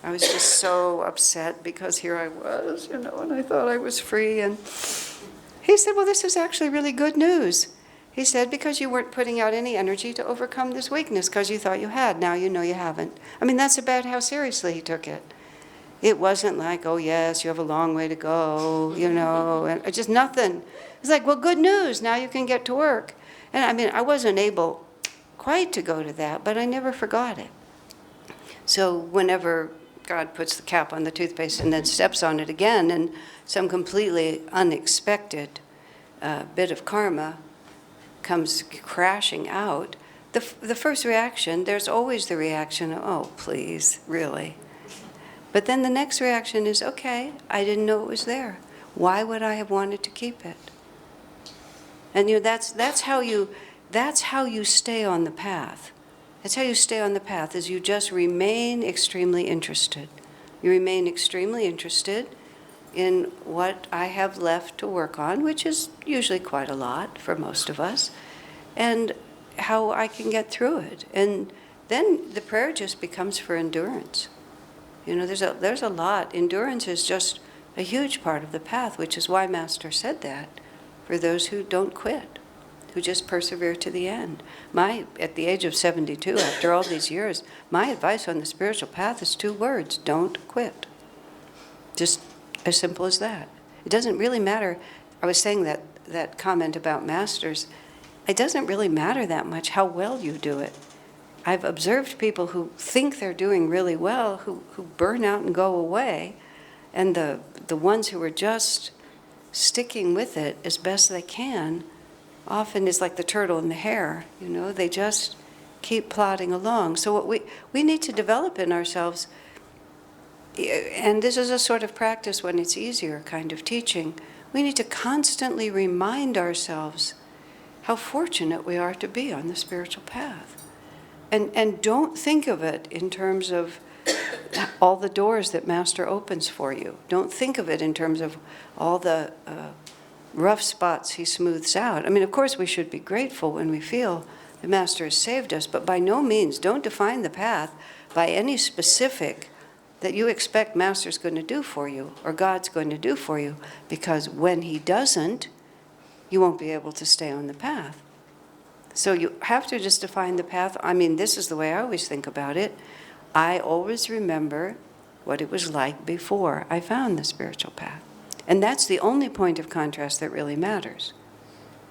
I was just so upset because here I was, and I thought I was free. And he said, well, this is actually really good news. He said, because you weren't putting out any energy to overcome this weakness because you thought you had. Now you know you haven't. I mean, that's about how seriously he took it. It wasn't like, oh, yes, you have a long way to go, and just nothing. It's like, well, good news. Now you can get to work. And I mean, I wasn't able quite to go to that, but I never forgot it. So whenever God puts the cap on the toothpaste and then steps on it again, and some completely unexpected bit of karma comes crashing out, the first reaction, there's always the reaction of, oh, please, really? But then the next reaction is, okay, I didn't know it was there. Why would I have wanted to keep it? And that's how you stay on the path. That's how you stay on the path, is you just remain extremely interested. You remain extremely interested in what I have left to work on, which is usually quite a lot for most of us, and how I can get through it. And then the prayer just becomes for endurance. There's a lot. Endurance is just a huge part of the path, which is why Master said that, for those who don't quit, who just persevere to the end. At the age of 72, after all these years, my advice on the spiritual path is 2 words: don't quit. Just as simple as that. It doesn't really matter. I was saying that comment about masters. It doesn't really matter that much how well you do it. I've observed people who think they're doing really well, who burn out and go away, and the ones who are just sticking with it as best they can often is like the turtle in the hare. They just keep plodding along. So what we need to develop in ourselves, and this is a sort of practice when it's easier kind of teaching, we need to constantly remind ourselves how fortunate we are to be on the spiritual path. And don't think of it in terms of all the doors that Master opens for you. Don't think of it in terms of all the rough spots he smooths out. I mean, of course, we should be grateful when we feel the Master has saved us, but by no means don't define the path by any specific that you expect Master's going to do for you or God's going to do for you, because when he doesn't, you won't be able to stay on the path. So you have to just define the path. I mean, this is the way I always think about it. I always remember what it was like before I found the spiritual path. And that's the only point of contrast that really matters.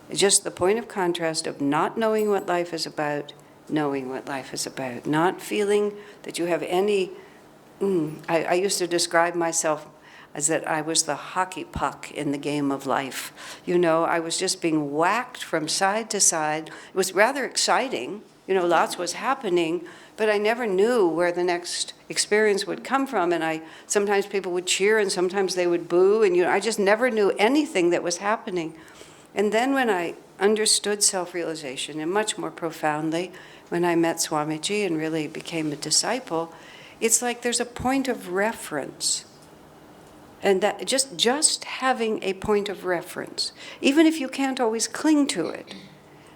It's just the point of contrast of not knowing what life is about, knowing what life is about, not feeling that you have any... I used to describe myself as that I was the hockey puck in the game of life. I was just being whacked from side to side. It was rather exciting. Lots was happening, but I never knew where the next experience would come from. And sometimes people would cheer and sometimes they would boo. And I just never knew anything that was happening. And then when I understood self-realization, and much more profoundly, when I met Swamiji and really became a disciple, it's like there's a point of reference. And that just having a point of reference, even if you can't always cling to it,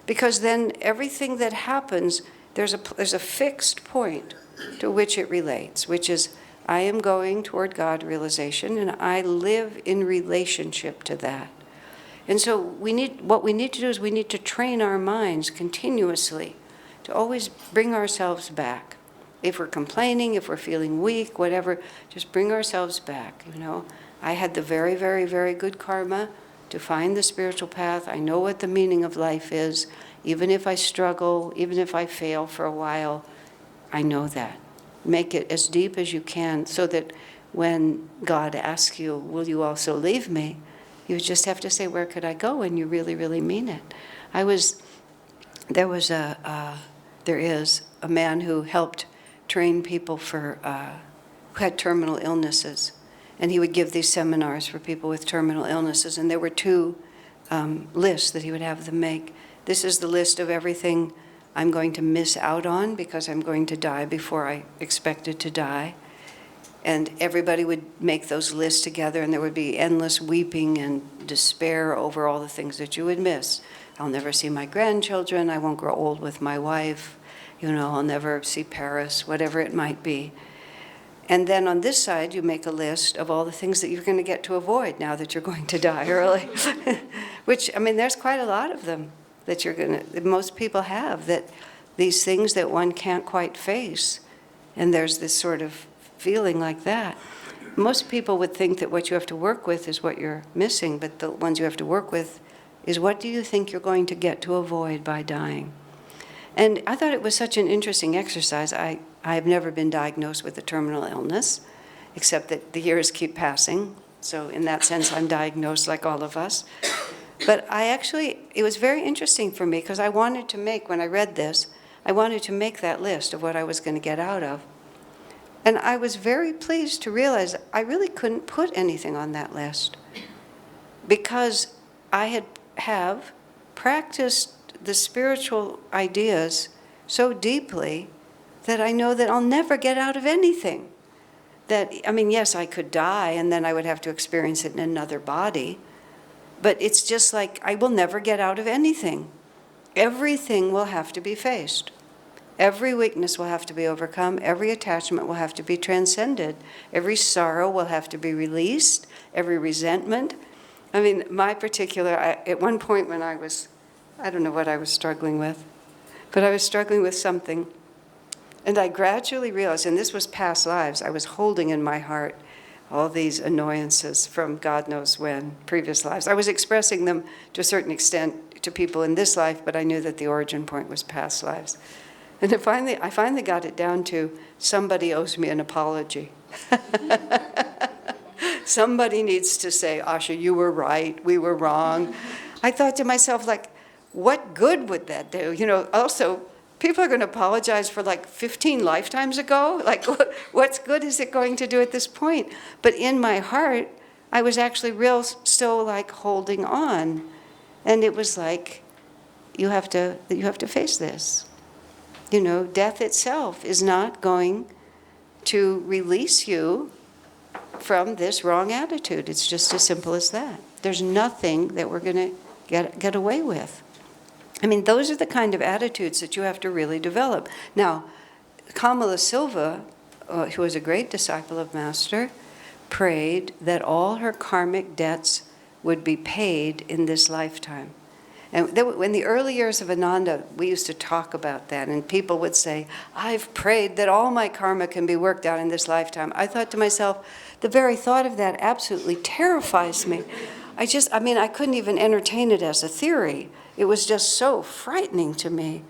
because then everything that happens, there's a fixed point to which it relates, which is I am going toward God realization, and I live in relationship to that. And so what we need to do is we need to train our minds continuously to always bring ourselves back. If we're complaining, if we're feeling weak, whatever, just bring ourselves back, I had the very, very, very good karma to find the spiritual path. I know what the meaning of life is. Even if I struggle, even if I fail for a while, I know that. Make it as deep as you can so that when God asks you, will you also leave me? You just have to say, where could I go? And you really, really mean it. There is a man who helped train people who had terminal illnesses. And he would give these seminars for people with terminal illnesses. And there were 2 lists that he would have them make. This is the list of everything I'm going to miss out on because I'm going to die before I expected to die. And everybody would make those lists together, and there would be endless weeping and despair over all the things that you would miss. I'll never see my grandchildren, I won't grow old with my wife, I'll never see Paris, whatever it might be. And then on this side, you make a list of all the things that you're going to get to avoid now that you're going to die early. Which, there's quite a lot of them that most people have, that these things that one can't quite face. And there's this sort of feeling like that. Most people would think that what you have to work with is what you're missing, but the ones you have to work with is what do you think you're going to get to avoid by dying? And I thought it was such an interesting exercise. I have never been diagnosed with a terminal illness, except that the years keep passing. So in that sense, I'm diagnosed like all of us. But it was very interesting for me because when I read this, I wanted to make that list of what I was going to get out of. And I was very pleased to realize I really couldn't put anything on that list because I have practiced the spiritual ideas so deeply that I know that I'll never get out of anything. Yes, I could die and then I would have to experience it in another body, but it's just like I will never get out of anything. Everything will have to be faced. Every weakness will have to be overcome. Every attachment will have to be transcended. Every sorrow will have to be released. Every resentment. At one point when I don't know what I was struggling with, but I was struggling with something. And I gradually realized, and this was past lives, I was holding in my heart all these annoyances from God knows when, previous lives. I was expressing them to a certain extent to people in this life, but I knew that the origin point was past lives. And I finally got it down to somebody owes me an apology. Somebody needs to say, Asha, you were right, we were wrong. I thought to myself, what good would that do? Also, people are going to apologize for 15 lifetimes ago. What's good is it going to do at this point? But in my heart, I was actually still holding on. And it was you have to face this. Death itself is not going to release you from this wrong attitude. It's just as simple as that. There's nothing that we're going to get away with. Those are the kind of attitudes that you have to really develop. Now, Kamala Silva, who was a great disciple of Master, prayed that all her karmic debts would be paid in this lifetime. And in the early years of Ananda, we used to talk about that, and people would say, I've prayed that all my karma can be worked out in this lifetime. I thought to myself, the very thought of that absolutely terrifies me. I couldn't even entertain it as a theory. It was just so frightening to me.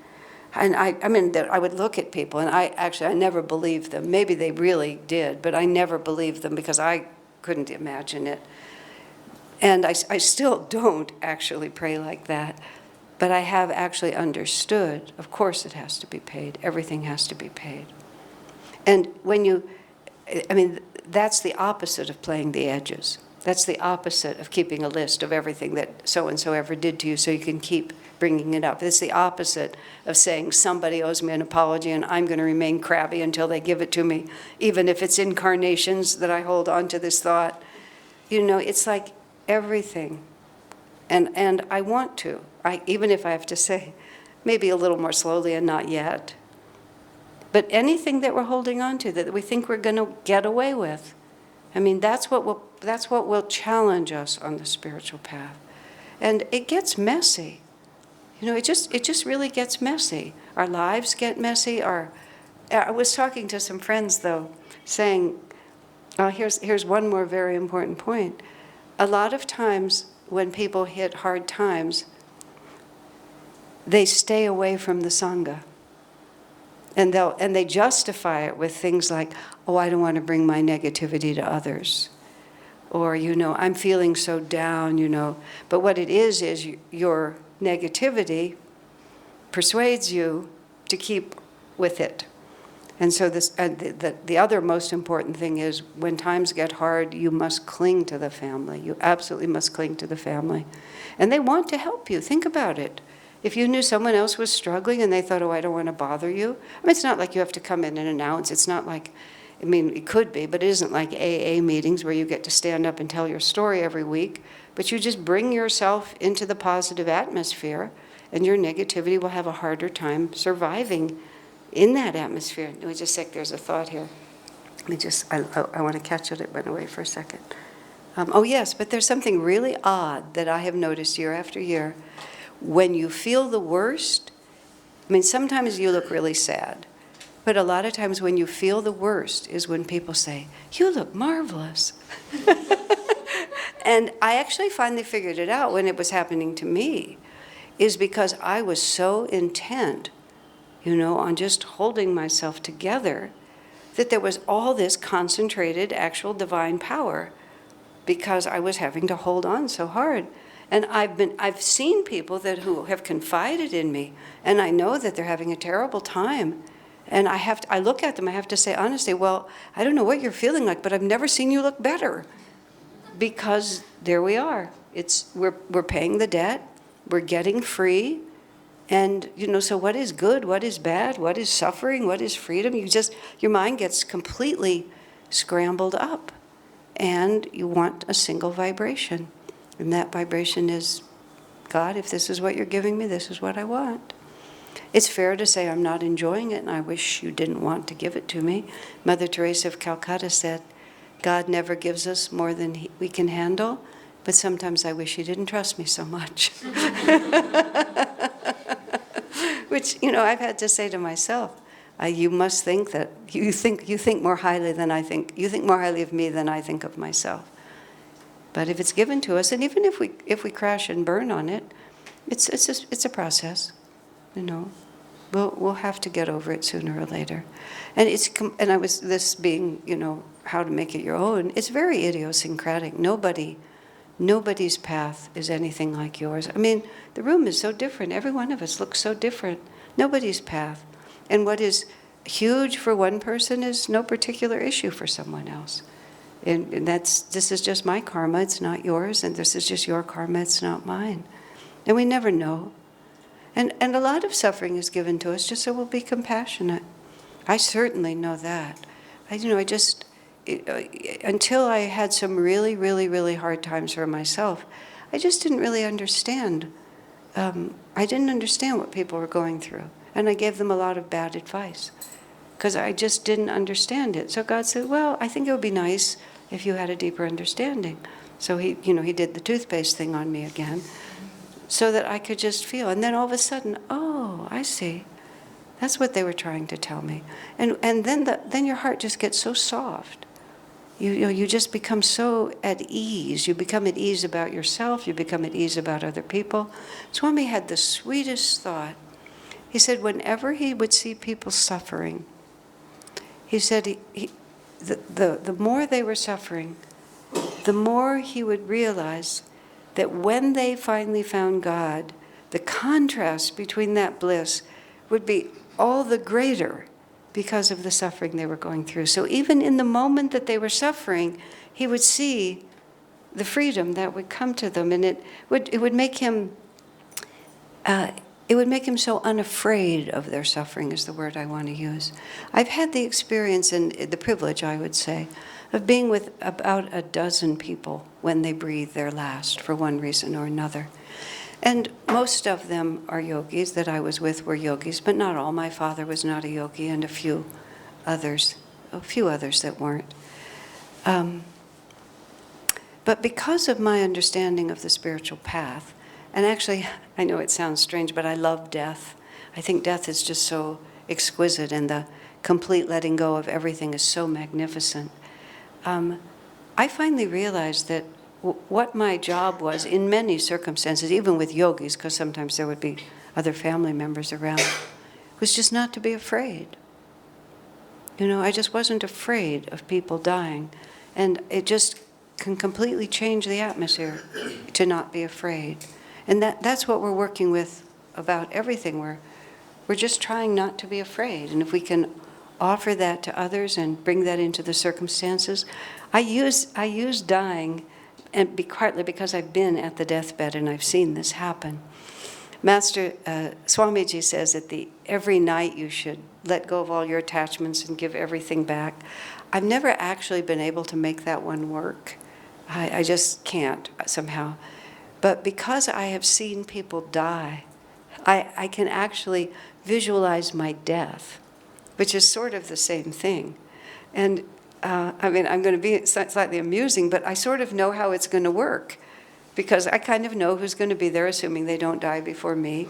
And I would look at people, and I never believed them. Maybe they really did, but I never believed them because I couldn't imagine it. And I still don't actually pray like that, but I have actually understood, of course it has to be paid. Everything has to be paid. And that's the opposite of playing the edges. That's the opposite of keeping a list of everything that so-and-so ever did to you so you can keep bringing it up. It's the opposite of saying somebody owes me an apology and I'm going to remain crabby until they give it to me, even if it's incarnations that I hold on to this thought. It's like everything. And I want to, even if I have to say, maybe a little more slowly and not yet. But anything that we're holding on to that we think we're going to get away with, that's what will challenge us on the spiritual path. And it gets messy. It just really gets messy. Our lives get messy. I was talking to some friends, though, saying, here's one more very important point. A lot of times when people hit hard times, they stay away from the Sangha. And they justify it with things like, I don't want to bring my negativity to others. Or, I'm feeling so down, But what it is your negativity persuades you to keep with it. And so the other most important thing is when times get hard, you must cling to the family. You absolutely must cling to the family. And they want to help you. Think about it. If you knew someone else was struggling and they thought, oh, I don't want to bother you. I mean, it's not like you have to come in and announce. It's not like, I mean, it could be, but it isn't like AA meetings where you get to stand up and tell your story every week. But you just bring yourself into the positive atmosphere, and your negativity will have a harder time surviving in that atmosphere. Let me just there's a thought here. Let me just, I want to catch it. It went away for a second. Oh, yes, but there's something really odd that I have noticed year after year. When you feel the worst, I mean, sometimes you look really sad, but a lot of times when you feel the worst is when people say, you look marvelous. And I actually finally figured it out when it was happening to me, is because I was so intent, on just holding myself together, that there was all this concentrated actual divine power because I was having to hold on so hard. And I've seen people who have confided in me, and I know that they're having a terrible time. And I look at them, I have to say honestly, well, I don't know what you're feeling like, but I've never seen you look better. Because there we are. We're paying the debt, we're getting free. And, so what is good, what is bad, what is suffering, what is freedom? Your mind gets completely scrambled up. And you want a single vibration. And that vibration is, God, if this is what you're giving me, this is what I want. It's fair to say I'm not enjoying it, and I wish you didn't want to give it to me. Mother Teresa of Calcutta said, God never gives us more than we can handle, but sometimes I wish he didn't trust me so much. Which, I've had to say to myself, you must think that you think more highly than I think. You think more highly of me than I think of myself. But if it's given to us, and even if we crash and burn on it, it's a process, We'll have to get over it sooner or later. And this being, how to make it your own. It's very idiosyncratic. Nobody's path is anything like yours. I mean, the room is so different. Every one of us looks so different. Nobody's path. And what is huge for one person is no particular issue for someone else. And this is just my karma, it's not yours, and this is just your karma, it's not mine. And we never know. And a lot of suffering is given to us just so we'll be compassionate. I certainly know that. Until I had some really, really, really hard times for myself, I just didn't really understand. I didn't understand what people were going through. And I gave them a lot of bad advice because I just didn't understand it. So God said, well, I think it would be nice if you had a deeper understanding. So he did the toothpaste thing on me again so that I could just feel. And then all of a sudden, oh, I see. That's what they were trying to tell me. And then your heart just gets so soft. You just become so at ease. You become at ease about yourself. You become at ease about other people. Swami had the sweetest thought. He said whenever he would see people suffering, he said the more they were suffering, the more he would realize that when they finally found God, the contrast between that bliss would be all the greater because of the suffering they were going through. So even in the moment that they were suffering, he would see the freedom that would come to them, and it would make him so unafraid of their suffering, is the word I want to use. I've had the experience and the privilege, I would say, of being with about a dozen people when they breathe their last for one reason or another. And most of them are yogis that I was with were yogis, but not all. My father was not a yogi, and a few others that weren't. But because of my understanding of the spiritual path, and actually, I know it sounds strange, but I love death. I think death is just so exquisite, and the complete letting go of everything is so magnificent. I finally realized that what my job was in many circumstances, even with yogis, because sometimes there would be other family members around, was just not to be afraid. I just wasn't afraid of people dying. And it just can completely change the atmosphere to not be afraid. And that's what we're working with about everything. We're just trying not to be afraid. And if we can offer that to others and bring that into the circumstances, I use dying, and partly because I've been at the deathbed and I've seen this happen. Master Swamiji says that every night you should let go of all your attachments and give everything back. I've never actually been able to make that one work. I just can't somehow. But because I have seen people die, I can actually visualize my death, which is sort of the same thing. And I mean, I'm going to be slightly amusing, but I sort of know how it's going to work, because I kind of know who's going to be there, assuming they don't die before me.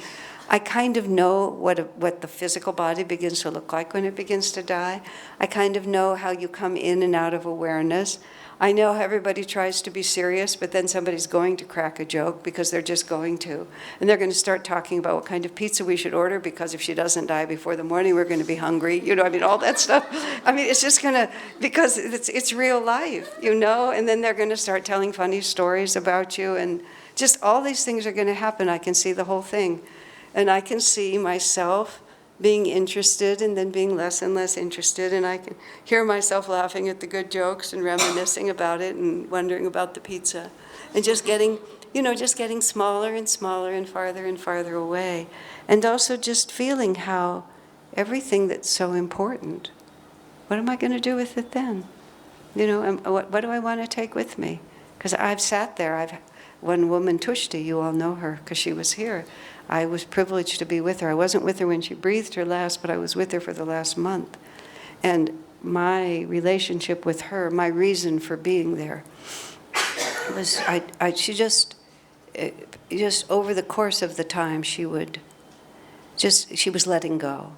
I kind of know what the physical body begins to look like when it begins to die. I kind of know how you come in and out of awareness. I know how everybody tries to be serious, but then somebody's going to crack a joke because they're just going to. And they're going to start talking about what kind of pizza we should order, because if she doesn't die before the morning, we're going to be hungry. You know, I mean, all that stuff. I mean, it's just going to, because it's real life, you know? And then they're going to start telling funny stories about you. And just all these things are going to happen. I can see the whole thing. And I can see myself being interested and then being less and less interested, and I can hear myself laughing at the good jokes and reminiscing about it and wondering about the pizza, and just getting, just getting smaller and smaller and farther away, and also just feeling how everything that's so important, what am I going to do with it then? What do I want to take with me? Because I've sat there, one woman, Tushti, you all know her because she was here. I was privileged to be with her. I wasn't with her when she breathed her last, but I was with her for the last month. And my relationship with her, my reason for being there, was she just over the course of the time, she was letting go,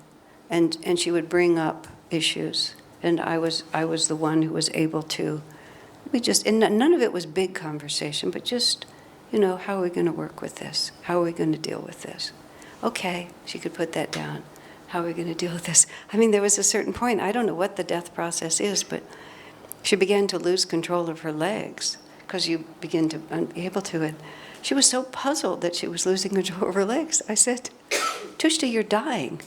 and she would bring up issues, and I was the one who was able to. And none of it was big conversation, but just, how are we going to work with this? How are we going to deal with this? Okay, she could put that down. How are we going to deal with this? I mean, there was a certain point, I don't know what the death process is, but she began to lose control of her legs, because you begin to be able to. And she was so puzzled that she was losing control of her legs. I said, Tushti, you're dying.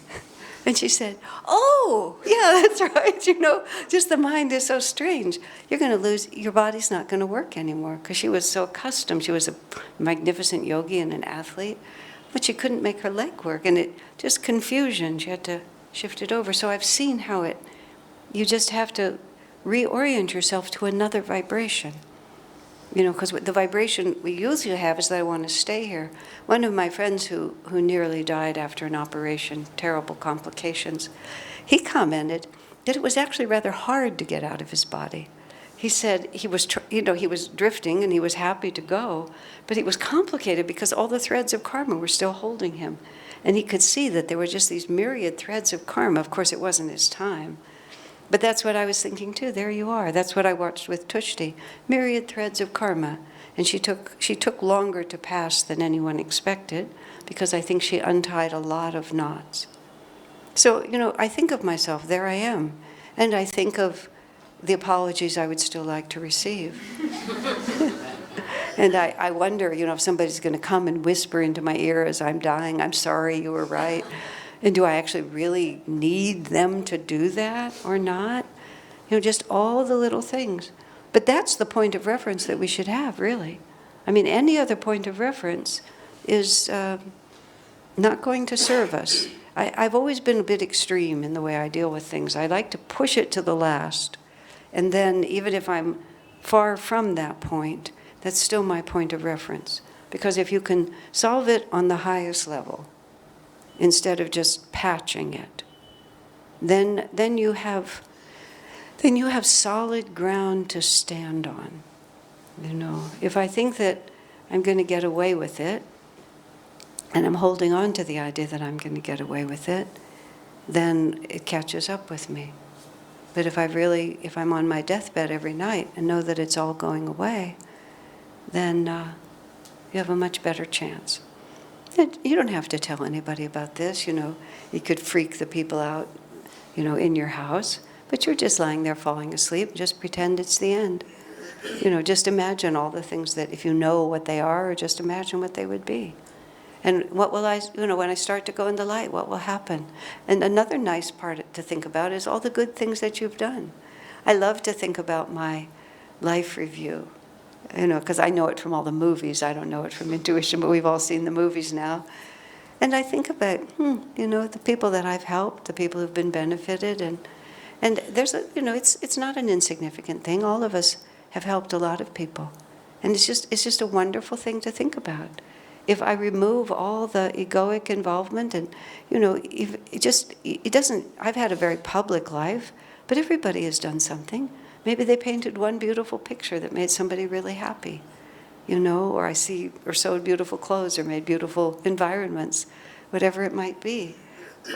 And she said, oh, yeah, that's right. Just the mind is so strange. You're going to lose, your body's not going to work anymore, because she was so accustomed. She was a magnificent yogi and an athlete, but she couldn't make her leg work. And it just confusion. She had to shift it over. So I've seen how you just have to reorient yourself to another vibration. Because the vibration we usually have is that I want to stay here. One of my friends who nearly died after an operation, terrible complications, he commented that it was actually rather hard to get out of his body. He said he was drifting and he was happy to go, but it was complicated because all the threads of karma were still holding him. And he could see that there were just these myriad threads of karma. Of course, it wasn't his time. But that's what I was thinking too. There you are. That's what I watched with Tushti. Myriad threads of karma. And she took longer to pass than anyone expected, because I think she untied a lot of knots. So, I think of myself, there I am. And I think of the apologies I would still like to receive. And I wonder, if somebody's going to come and whisper into my ear as I'm dying, I'm sorry, you were right. And do I actually really need them to do that or not? Just all the little things. But that's the point of reference that we should have, really. I mean, any other point of reference is not going to serve us. I've always been a bit extreme in the way I deal with things. I like to push it to the last. And then even if I'm far from that point, that's still my point of reference. Because if you can solve it on the highest level, instead of just patching it, then you have solid ground to stand on. If I think that I'm going to get away with it, and I'm holding on to the idea that I'm going to get away with it, then it catches up with me. But if I'm on my deathbed every night and know that it's all going away, then you have a much better chance. You don't have to tell anybody about this, You could freak the people out, in your house, but you're just lying there falling asleep. Just pretend it's the end. Just imagine all the things that, if you know what they are, or just imagine what they would be. And what will when I start to go in the light, what will happen? And another nice part to think about is all the good things that you've done. I love to think about my life review. Because I know it from all the movies. I don't know it from intuition, but we've all seen the movies now. And I think about, the people that I've helped, the people who've been benefited, and there's it's not an insignificant thing. All of us have helped a lot of people. And it's just a wonderful thing to think about. If I remove all the egoic involvement and, it doesn't, I've had a very public life, but everybody has done something. Maybe they painted one beautiful picture that made somebody really happy, or or sewed beautiful clothes or made beautiful environments, whatever it might be.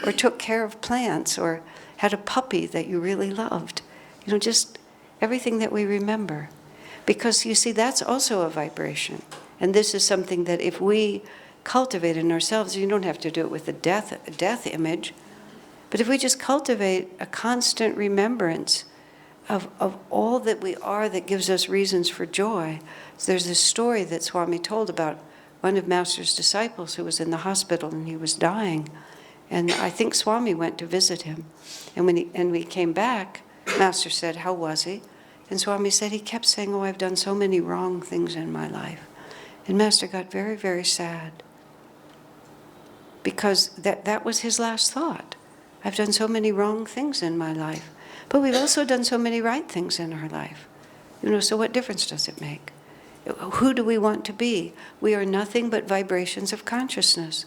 Or took care of plants or had a puppy that you really loved. Just everything that we remember. Because you see, that's also a vibration. And this is something that if we cultivate in ourselves, you don't have to do it with a death image, but if we just cultivate a constant remembrance of all that we are that gives us reasons for joy. So there's this story that Swami told about one of Master's disciples who was in the hospital and he was dying. And I think Swami went to visit him. And when we came back, Master said, "How was he?" And Swami said he kept saying, "Oh, I've done so many wrong things in my life." And Master got very, very sad. Because that was his last thought. I've done so many wrong things in my life. But we've also done so many right things in our life. So what difference does it make? Who do we want to be? We are nothing but vibrations of consciousness.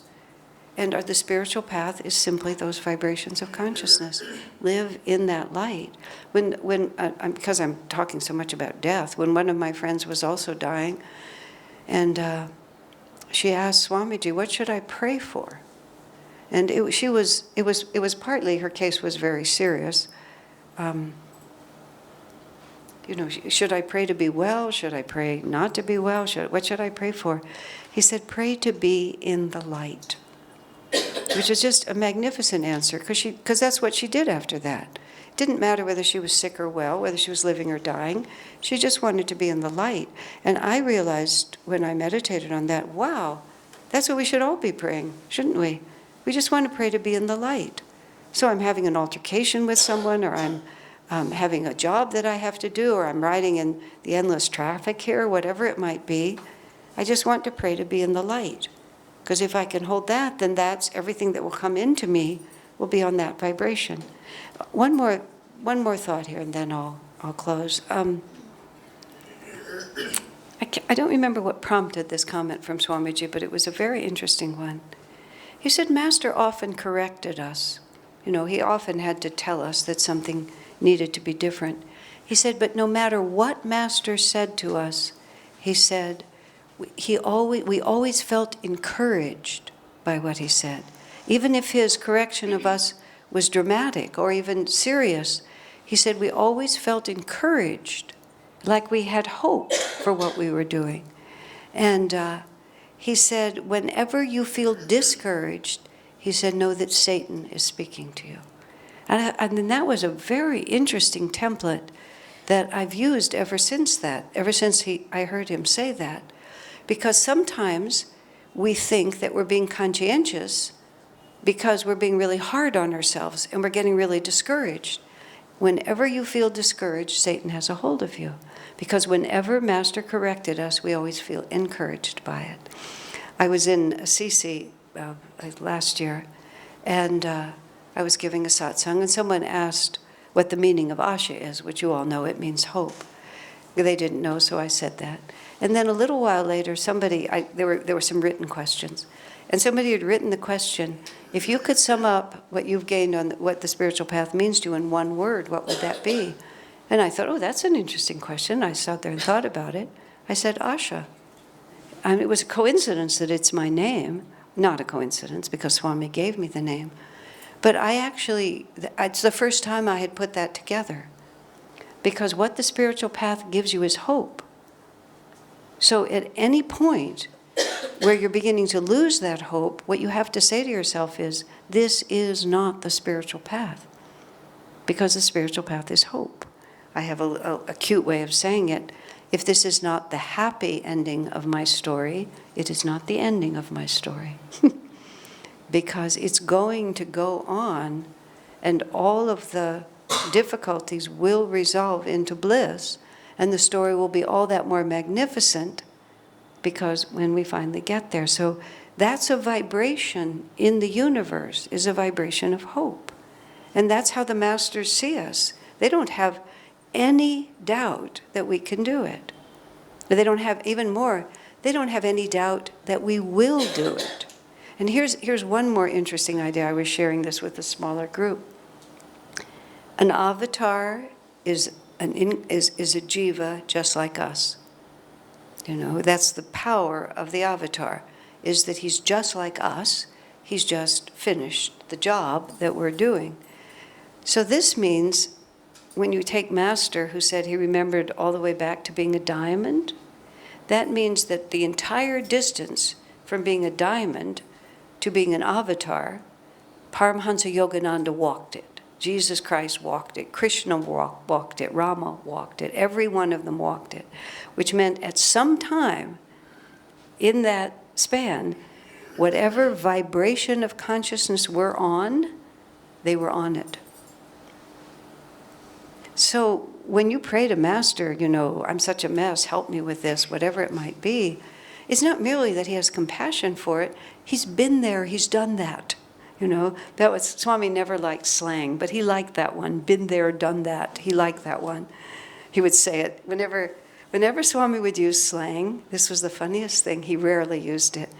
And the spiritual path is simply those vibrations of consciousness. Live in that light. Because I'm talking so much about death, when one of my friends was also dying, and she asked Swamiji, "What should I pray for?" And it was partly, her case was very serious. Should I pray to be well? Should I pray not to be well? What should I pray for? He said, "Pray to be in the light," which is just a magnificent answer, because that's what she did after that. It didn't matter whether she was sick or well, whether she was living or dying. She just wanted to be in the light. And I realized when I meditated on that, wow, that's what we should all be praying, shouldn't we? We just want to pray to be in the light. So I'm having an altercation with someone, or I'm having a job that I have to do, or I'm riding in the endless traffic here, whatever it might be. I just want to pray to be in the light. Because if I can hold that, then that's everything that will come into me will be on that vibration. One more thought here, and then I'll close. I don't remember what prompted this comment from Swamiji, but it was a very interesting one. He said, Master often corrected us. He often had to tell us that something needed to be different. He said, but no matter what Master said to us, he said, we always felt encouraged by what he said. Even if his correction of us was dramatic or even serious, he said we always felt encouraged, like we had hope for what we were doing. And he said, whenever you feel discouraged, he said, know that Satan is speaking to you. And then that was a very interesting template that I've used ever since that, I heard him say that. Because sometimes we think that we're being conscientious because we're being really hard on ourselves and we're getting really discouraged. Whenever you feel discouraged, Satan has a hold of you. Because whenever Master corrected us, we always feel encouraged by it. I was in Assisi last year, and I was giving a satsang, and someone asked what the meaning of Asha is, which you all know, it means hope. They didn't know, so I said that. And then a little while later, there were some written questions, and somebody had written the question, if you could sum up what you've gained on what the spiritual path means to you in one word, what would that be? And I thought, oh, that's an interesting question. I sat there and thought about it. I said, Asha. And it was a coincidence that it's my name. Not a coincidence, because Swami gave me the name. But it's the first time I had put that together. Because what the spiritual path gives you is hope. So at any point where you're beginning to lose that hope, what you have to say to yourself is, this is not the spiritual path. Because the spiritual path is hope. I have a cute way of saying it. If this is not the happy ending of my story, it is not the ending of my story. Because it's going to go on, and all of the difficulties will resolve into bliss, and the story will be all that more magnificent because when we finally get there. So That's a vibration in the universe, is a vibration of hope. And that's how the masters see us. They don't have any doubt that we can do it. They don't have, even more, they don't have any doubt that we will do it. And here's one more interesting idea. I was sharing this with a smaller group. An avatar is a jiva just like us. You know, that's the power of the avatar, is that he's just like us. He's just finished the job that we're doing. So this means when you take Master, who said he remembered all the way back to being a diamond, that means that the entire distance from being a diamond to being an avatar, Paramhansa Yogananda walked it. Jesus Christ walked it. Krishna walked it. Rama walked it. Every one of them walked it, which meant at some time in that span, whatever vibration of consciousness we're on, they were on it. So when you pray to Master, you know, I'm such a mess, help me with this, whatever it might be, it's not merely that he has compassion for it. He's been there, he's done that. You know, that was, Swami never liked slang, but he liked that one. Been there, done that. He liked that one. He would say it. Whenever Swami would use slang, this was the funniest thing, he rarely used it.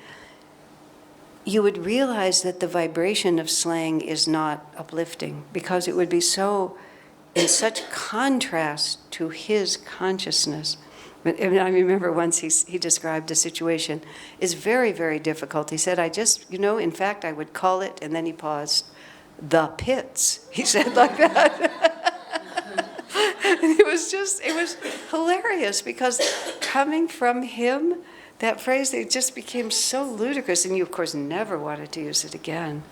You would realize that the vibration of slang is not uplifting, because it would be so in such contrast to his consciousness. But I remember once he described a situation. It's very, very difficult. He said, in fact, I would call it, and then he paused, the pits. He said like that. And it was hilarious, because coming from him, that phrase, it just became so ludicrous, and you, of course, never wanted to use it again.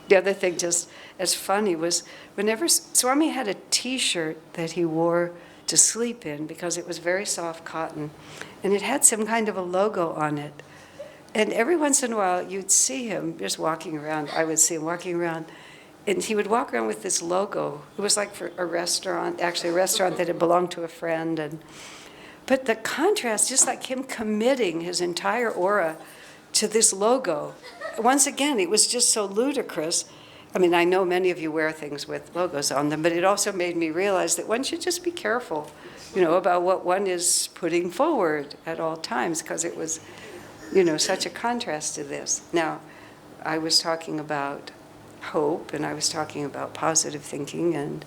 The other thing, just as funny, was whenever Swami had a T-shirt that he wore to sleep in, because it was very soft cotton, and it had some kind of a logo on it. And every once in a while, you'd see him just walking around. I would see him walking around, and he would walk around with this logo. It was like for a restaurant, actually a restaurant that had belonged to a friend. But the contrast, just like him committing his entire aura to this logo. Once again, it was just so ludicrous. I mean, I know many of you wear things with logos on them, but it also made me realize that one should just be careful, about what one is putting forward at all times, because it was, such a contrast to this. Now, I was talking about hope, and I was talking about positive thinking, and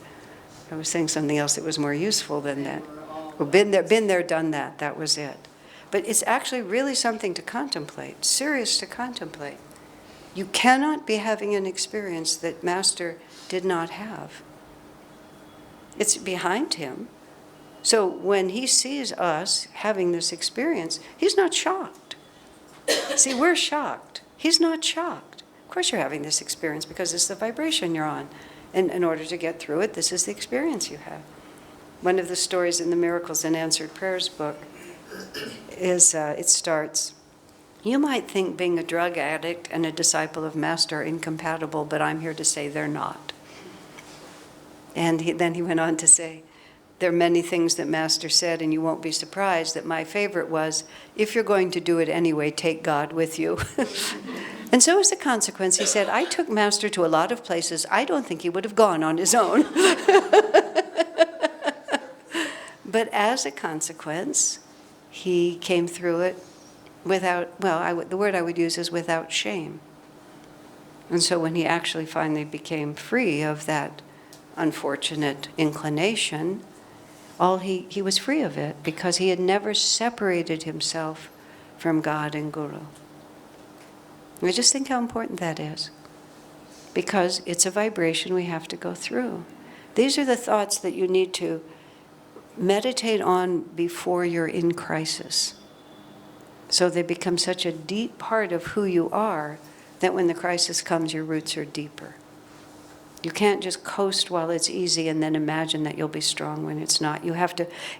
I was saying something else that was more useful than that. Well, been there, done that. That was it. But it's actually really something to contemplate, serious to contemplate. You cannot be having an experience that Master did not have. It's behind him. So when he sees us having this experience, he's not shocked. See, we're shocked. He's not shocked. Of course you're having this experience because it's the vibration you're on. And in order to get through it, this is the experience you have. One of the stories in the Miracles and Answered Prayers book is, it starts, you might think being a drug addict and a disciple of Master are incompatible, but I'm here to say they're not. And then he went on to say, there are many things that Master said, and you won't be surprised that my favorite was, if you're going to do it anyway, take God with you. And so as a consequence, he said, I took Master to a lot of places I don't think he would have gone on his own. But as a consequence, he came through it without, the word I would use is without shame. And so when he actually finally became free of that unfortunate inclination, he was free of it because he had never separated himself from God and Guru. And I just think how important that is, because it's a vibration we have to go through. These are the thoughts that you need to meditate on before you're in crisis. So they become such a deep part of who you are that when the crisis comes, your roots are deeper. You can't just coast while it's easy and then imagine that you'll be strong when it's not. It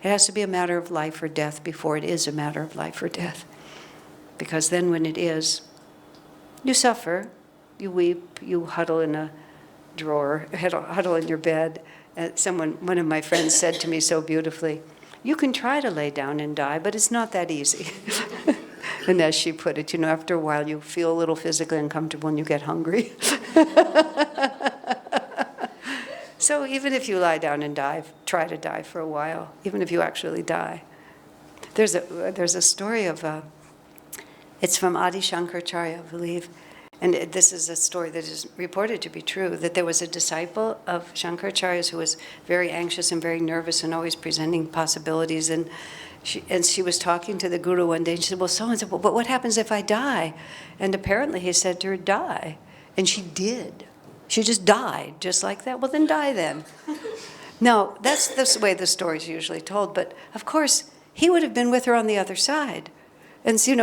has to be a matter of life or death before it is a matter of life or death. Because then when it is, you suffer, you weep, you huddle in a drawer, huddle in your bed. One of my friends said to me so beautifully, you can try to lay down and die, but it's not that easy. And as she put it, after a while you feel a little physically uncomfortable and you get hungry. So even if you lie down and die, try to die for a while, even if you actually die. There's a story of, it's from Adi Shankaracharya, I believe, and this is a story that is reported to be true, that there was a disciple of Shankaracharya's who was very anxious and very nervous and always presenting possibilities, and she was talking to the guru one day, and she said, well, so-and-so, but what happens if I die? And apparently he said to her, die. And she did. She just died, just like that. Well, then die then. No, that's the way the story's usually told. But of course, he would have been with her on the other side. And so,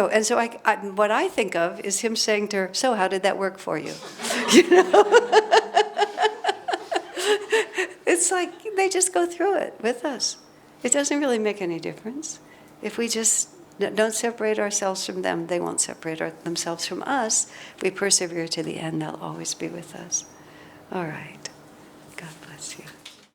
what I think of is him saying to her, so how did that work for you? It's like they just go through it with us. It doesn't really make any difference. If we just don't separate ourselves from them, they won't separate themselves from us. If we persevere to the end, they'll always be with us. All right. God bless you.